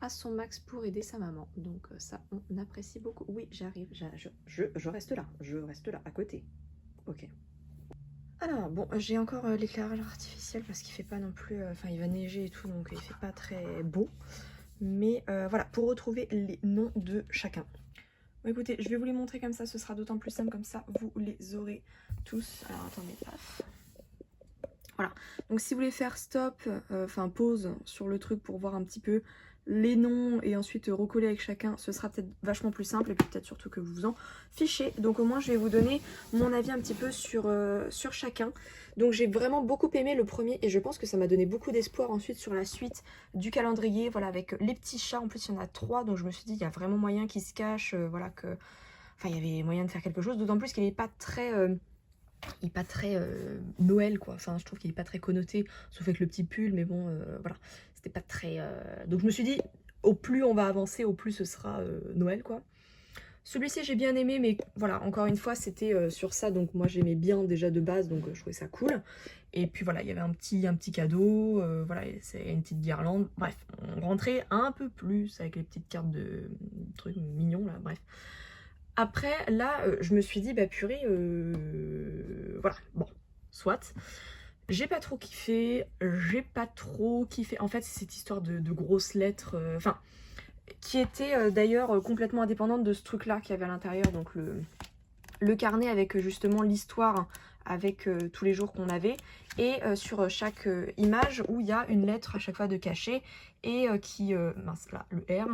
à son max pour aider sa maman. Donc ça, on apprécie beaucoup. Oui, j'arrive, je reste là, à côté. Ok. Alors, bon, j'ai encore l'éclairage artificiel parce qu'il fait pas non plus... Enfin, il va neiger et tout, donc il fait pas très beau. Mais voilà, pour retrouver les noms de chacun. Bon, écoutez, je vais vous les montrer comme ça, ce sera d'autant plus simple comme ça, vous les aurez tous. Alors, attendez, paf. Voilà, donc si vous voulez faire stop, enfin pause sur le truc pour voir un petit peu les noms et ensuite recoller avec chacun, ce sera peut-être vachement plus simple et puis peut-être surtout que vous vous en fichez. Donc au moins je vais vous donner mon avis un petit peu sur chacun. Donc j'ai vraiment beaucoup aimé le premier et je pense que ça m'a donné beaucoup d'espoir ensuite sur la suite du calendrier. Voilà, avec les petits chats, en plus il y en a 3, donc je me suis dit il y a vraiment moyen qu'ils se cachent, voilà que... Enfin il y avait moyen de faire quelque chose, d'autant plus qu'il n'est pas très... il est pas très Noël quoi, enfin je trouve qu'il est pas très connoté, sauf avec le petit pull, mais bon voilà, c'était pas très... Donc je me suis dit, au plus on va avancer, au plus ce sera Noël quoi. Celui-ci j'ai bien aimé, mais voilà, encore une fois c'était sur ça, donc moi j'aimais bien déjà de base, donc je trouvais ça cool. Et puis voilà, il y avait un petit cadeau, voilà, c'est une petite guirlande, bref, on rentrait un peu plus avec les petites cartes de trucs mignons là, bref. Après, là, je me suis dit, bah purée, voilà, bon, soit. J'ai pas trop kiffé, En fait, c'est cette histoire de grosses lettres, enfin, qui était d'ailleurs complètement indépendante de ce truc-là qu'il y avait à l'intérieur, donc le carnet avec justement l'histoire, avec tous les jours qu'on avait, et sur chaque image où il y a une lettre à chaque fois de cachet, et mince là, le R.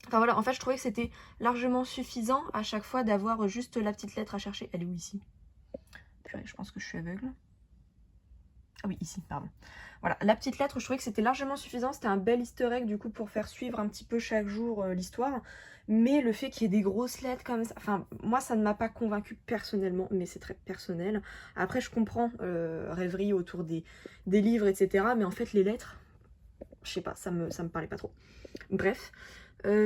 Enfin voilà, en fait je trouvais que c'était largement suffisant à chaque fois d'avoir juste la petite lettre à chercher. Elle est où ici? Purée, je pense que je suis aveugle. Ah oui, ici, pardon. Voilà, la petite lettre, je trouvais que c'était largement suffisant. C'était un bel easter egg du coup pour faire suivre un petit peu chaque jour l'histoire. Mais le fait qu'il y ait des grosses lettres comme ça, enfin moi ça ne m'a pas convaincue personnellement, mais c'est très personnel. Après je comprends rêverie autour des livres, etc. Mais en fait les lettres, je sais pas, ça me parlait pas trop. Bref.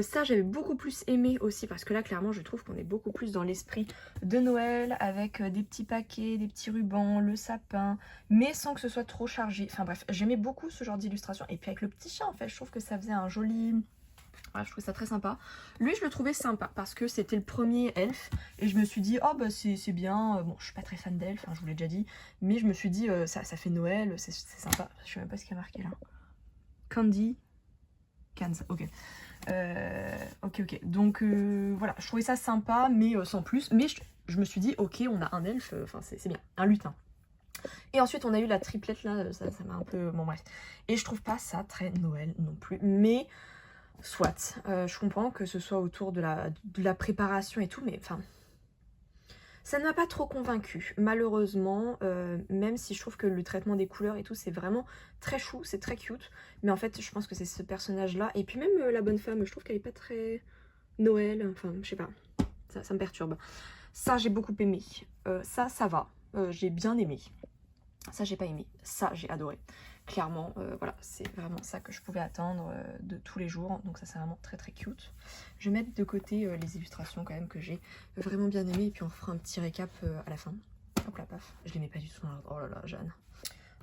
Ça j'avais beaucoup plus aimé aussi parce que là clairement je trouve qu'on est beaucoup plus dans l'esprit de Noël avec des petits paquets, des petits rubans, le sapin, mais sans que ce soit trop chargé. Enfin bref, j'aimais beaucoup ce genre d'illustration et puis avec le petit chat en fait je trouve que ça faisait un joli... Voilà, je trouvais ça très sympa. Lui je le trouvais sympa parce que c'était le premier elfe et je me suis dit oh bah c'est bien, bon je suis pas très fan d'elfe, hein, je vous l'ai déjà dit, mais je me suis dit ça fait Noël, c'est sympa. Je sais même pas ce qu'il y a marqué là. Candy Cans, ok. Ok. Donc voilà, je trouvais ça sympa, mais sans plus. Mais je me suis dit, ok, on a un elfe, enfin c'est bien, un lutin. Et ensuite, on a eu la triplette là, ça m'a un peu... Bon, bref. Et je trouve pas ça très Noël non plus. Mais, soit. Je comprends que ce soit autour de la préparation et tout, mais enfin... Ça ne m'a pas trop convaincue, malheureusement, même si je trouve que le traitement des couleurs et tout, c'est vraiment très chou, c'est très cute. Mais en fait, je pense que c'est ce personnage-là. Et puis même la bonne femme, je trouve qu'elle est pas très Noël, enfin, je sais pas, ça me perturbe. Ça, j'ai beaucoup aimé. Ça va, j'ai bien aimé. Ça, j'ai pas aimé. Ça, j'ai adoré. Clairement, voilà, c'est vraiment ça que je pouvais attendre de tous les jours. Donc ça, c'est vraiment très très cute. Je vais mettre de côté les illustrations quand même que j'ai vraiment bien aimé. Et puis on fera un petit récap à la fin. Hop là, paf. Je les mets pas du tout dans l'ordre. Oh là là, Jeanne.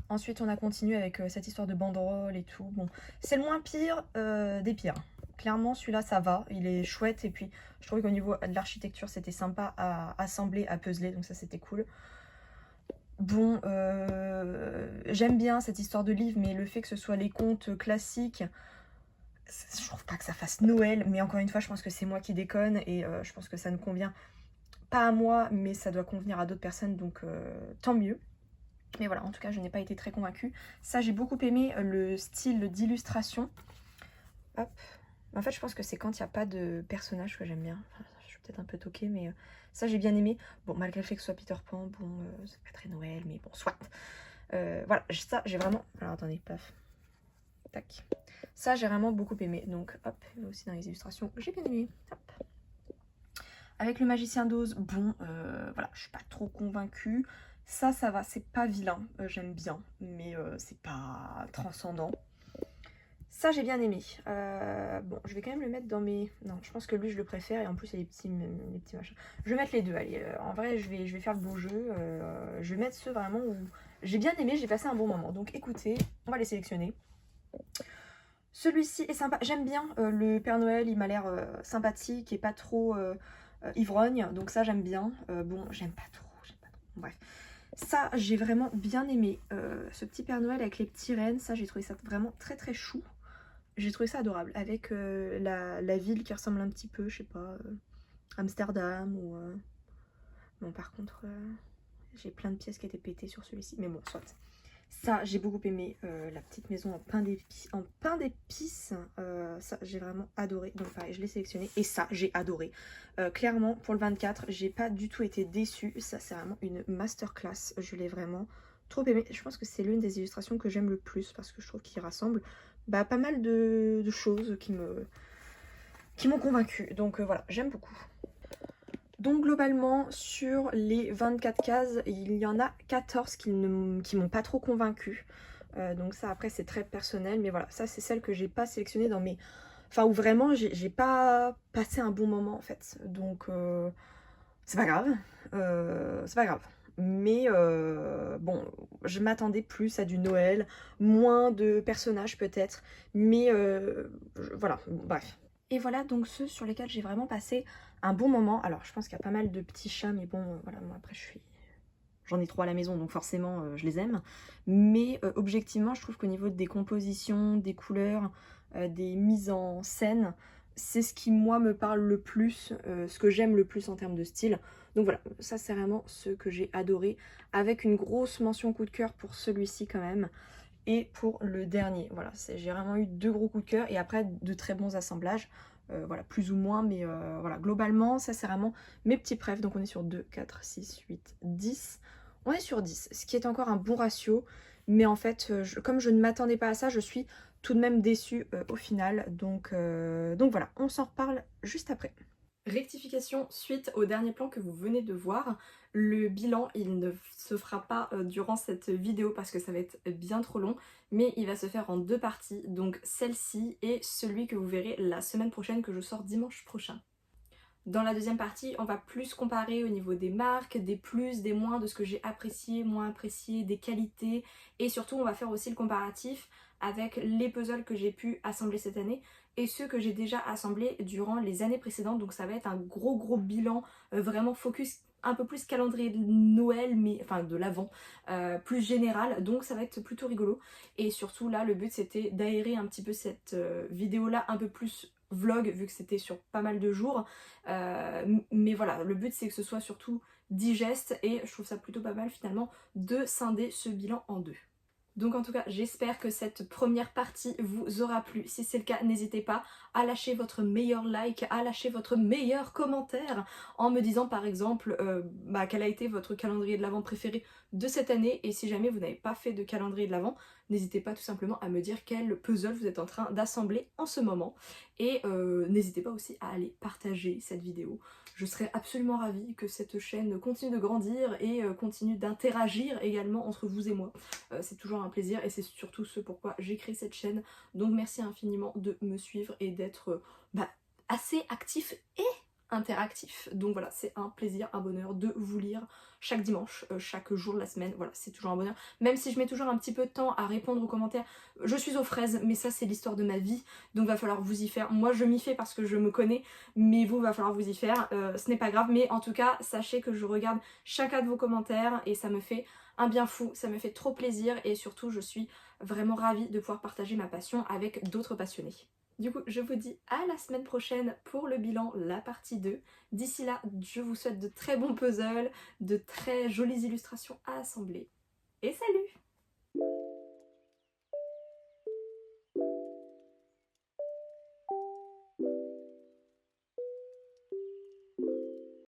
Ensuite, on a continué avec cette histoire de banderole et tout. Bon, c'est le moins pire des pires. Clairement, celui-là, ça va. Il est chouette. Et puis, je trouvais qu'au niveau de l'architecture, c'était sympa à assembler, à puzzler. Donc ça, c'était cool. Bon, j'aime bien cette histoire de livre, mais le fait que ce soit les contes classiques, je trouve pas que ça fasse Noël. Mais encore une fois, je pense que c'est moi qui déconne. Et je pense que ça ne convient pas à moi, mais ça doit convenir à d'autres personnes. Donc, tant mieux. Mais voilà, en tout cas, je n'ai pas été très convaincue. Ça, j'ai beaucoup aimé le style d'illustration. Hop. En fait, je pense que c'est quand il n'y a pas de personnage que j'aime bien. Enfin, je suis peut-être un peu toquée, mais ça, j'ai bien aimé. Bon, malgré le fait que ce soit Peter Pan, bon, c'est pas très Noël, mais bon, soit. Voilà, ça, j'ai vraiment... Alors, attendez, paf. Tac. Ça, j'ai vraiment beaucoup aimé. Donc, hop, aussi dans les illustrations, j'ai bien aimé. Hop. Avec le magicien d'Oz, bon, voilà, je suis pas trop convaincue. Ça va, c'est pas vilain, j'aime bien, mais c'est pas transcendant. Ça, j'ai bien aimé. Bon, je vais quand même le mettre dans mes... Non, je pense que lui, je le préfère, et en plus, il y a les petits machins. Je vais mettre les deux, allez. En vrai, je vais faire le beau jeu. Je vais mettre ceux vraiment où j'ai bien aimé, j'ai passé un bon moment. Donc, écoutez, on va les sélectionner. Celui-ci est sympa. J'aime bien le Père Noël, il m'a l'air sympathique et pas trop ivrogne. Donc ça, j'aime bien. Bon, j'aime pas trop. Bref. Ça, j'ai vraiment bien aimé. Ce petit Père Noël avec les petits rennes, ça, j'ai trouvé ça vraiment très très chou. J'ai trouvé ça adorable. Avec la ville qui ressemble un petit peu, je sais pas, Amsterdam ou... Bon, par contre, j'ai plein de pièces qui étaient pétées sur celui-ci. Mais bon, soit. Ça, j'ai beaucoup aimé. La petite maison en pain d'épices. Ça, j'ai vraiment adoré. Donc pareil, je l'ai sélectionné. Et ça, j'ai adoré. Clairement, pour le 24, j'ai pas du tout été déçue. Ça, c'est vraiment une masterclass. Je l'ai vraiment trop aimé. Je pense que c'est l'une des illustrations que j'aime le plus. Parce que je trouve qu'il rassemble pas mal de choses qui m'ont convaincue. Donc voilà, j'aime beaucoup. Donc globalement, sur les 24 cases, il y en a 14 qui m'ont pas trop convaincue. Donc ça, après, c'est très personnel. Mais voilà, ça, c'est celle que j'ai pas sélectionnée dans mes... Enfin, où vraiment, j'ai pas passé un bon moment, en fait. Donc, c'est pas grave. C'est pas grave. Mais bon, je m'attendais plus à du Noël, moins de personnages peut-être. Mais voilà, bref. Et voilà donc ceux sur lesquels j'ai vraiment passé un bon moment. Alors je pense qu'il y a pas mal de petits chats, mais bon, voilà, moi après j'en ai 3 à la maison, donc forcément je les aime. Mais objectivement, je trouve qu'au niveau des compositions, des couleurs, des mises en scène, c'est ce qui moi me parle le plus, ce que j'aime le plus en termes de style. Donc voilà, ça c'est vraiment ce que j'ai adoré, avec une grosse mention coup de cœur pour celui-ci quand même. Et pour le dernier, voilà, j'ai vraiment eu 2 gros coups de cœur et après de très bons assemblages, voilà, plus ou moins, mais voilà, globalement, ça c'est vraiment mes petits préfs. Donc on est sur 2, 4, 6, 8, 10. On est sur 10, ce qui est encore un bon ratio, mais en fait, comme je ne m'attendais pas à ça, je suis tout de même déçue au final. Donc voilà, on s'en reparle juste après. Rectification suite au dernier plan que vous venez de voir. Le bilan, il ne se fera pas durant cette vidéo parce que ça va être bien trop long, mais il va se faire en 2 parties, donc celle-ci et celui que vous verrez la semaine prochaine que je sors dimanche prochain. Dans la deuxième partie, on va plus comparer au niveau des marques, des plus, des moins, de ce que j'ai apprécié, moins apprécié, des qualités, et surtout on va faire aussi le comparatif avec les puzzles que j'ai pu assembler cette année et ceux que j'ai déjà assemblés durant les années précédentes. Donc ça va être un gros bilan, vraiment focus un peu plus calendrier de Noël, mais enfin de l'Avent, plus général, donc ça va être plutôt rigolo. Et surtout là, le but c'était d'aérer un petit peu cette vidéo là un peu plus vlog, vu que c'était sur pas mal de jours, mais voilà, le but c'est que ce soit surtout digeste et je trouve ça plutôt pas mal finalement de scinder ce bilan en 2. Donc en tout cas, j'espère que cette première partie vous aura plu. Si c'est le cas, n'hésitez pas à lâcher votre meilleur like, à lâcher votre meilleur commentaire en me disant par exemple quel a été votre calendrier de l'Avent préféré de cette année. Et si jamais vous n'avez pas fait de calendrier de l'Avent, n'hésitez pas tout simplement à me dire quel puzzle vous êtes en train d'assembler en ce moment. Et n'hésitez pas aussi à aller partager cette vidéo. Je serais absolument ravie que cette chaîne continue de grandir et continue d'interagir également entre vous et moi. C'est toujours un plaisir et c'est surtout ce pourquoi j'ai créé cette chaîne. Donc merci infiniment de me suivre et d'être assez actif et interactif. Donc voilà, c'est un plaisir, un bonheur de vous lire chaque dimanche, chaque jour de la semaine. Voilà, c'est toujours un bonheur. Même si je mets toujours un petit peu de temps à répondre aux commentaires, je suis aux fraises, mais ça c'est l'histoire de ma vie, donc va falloir vous y faire. Moi je m'y fais parce que je me connais, mais vous va falloir vous y faire. Ce n'est pas grave, mais en tout cas, sachez que je regarde chacun de vos commentaires et ça me fait un bien fou, ça me fait trop plaisir et surtout je suis vraiment ravie de pouvoir partager ma passion avec d'autres passionnés. Du coup, je vous dis à la semaine prochaine pour le bilan, la partie 2. D'ici là, je vous souhaite de très bons puzzles, de très jolies illustrations à assembler. Et salut!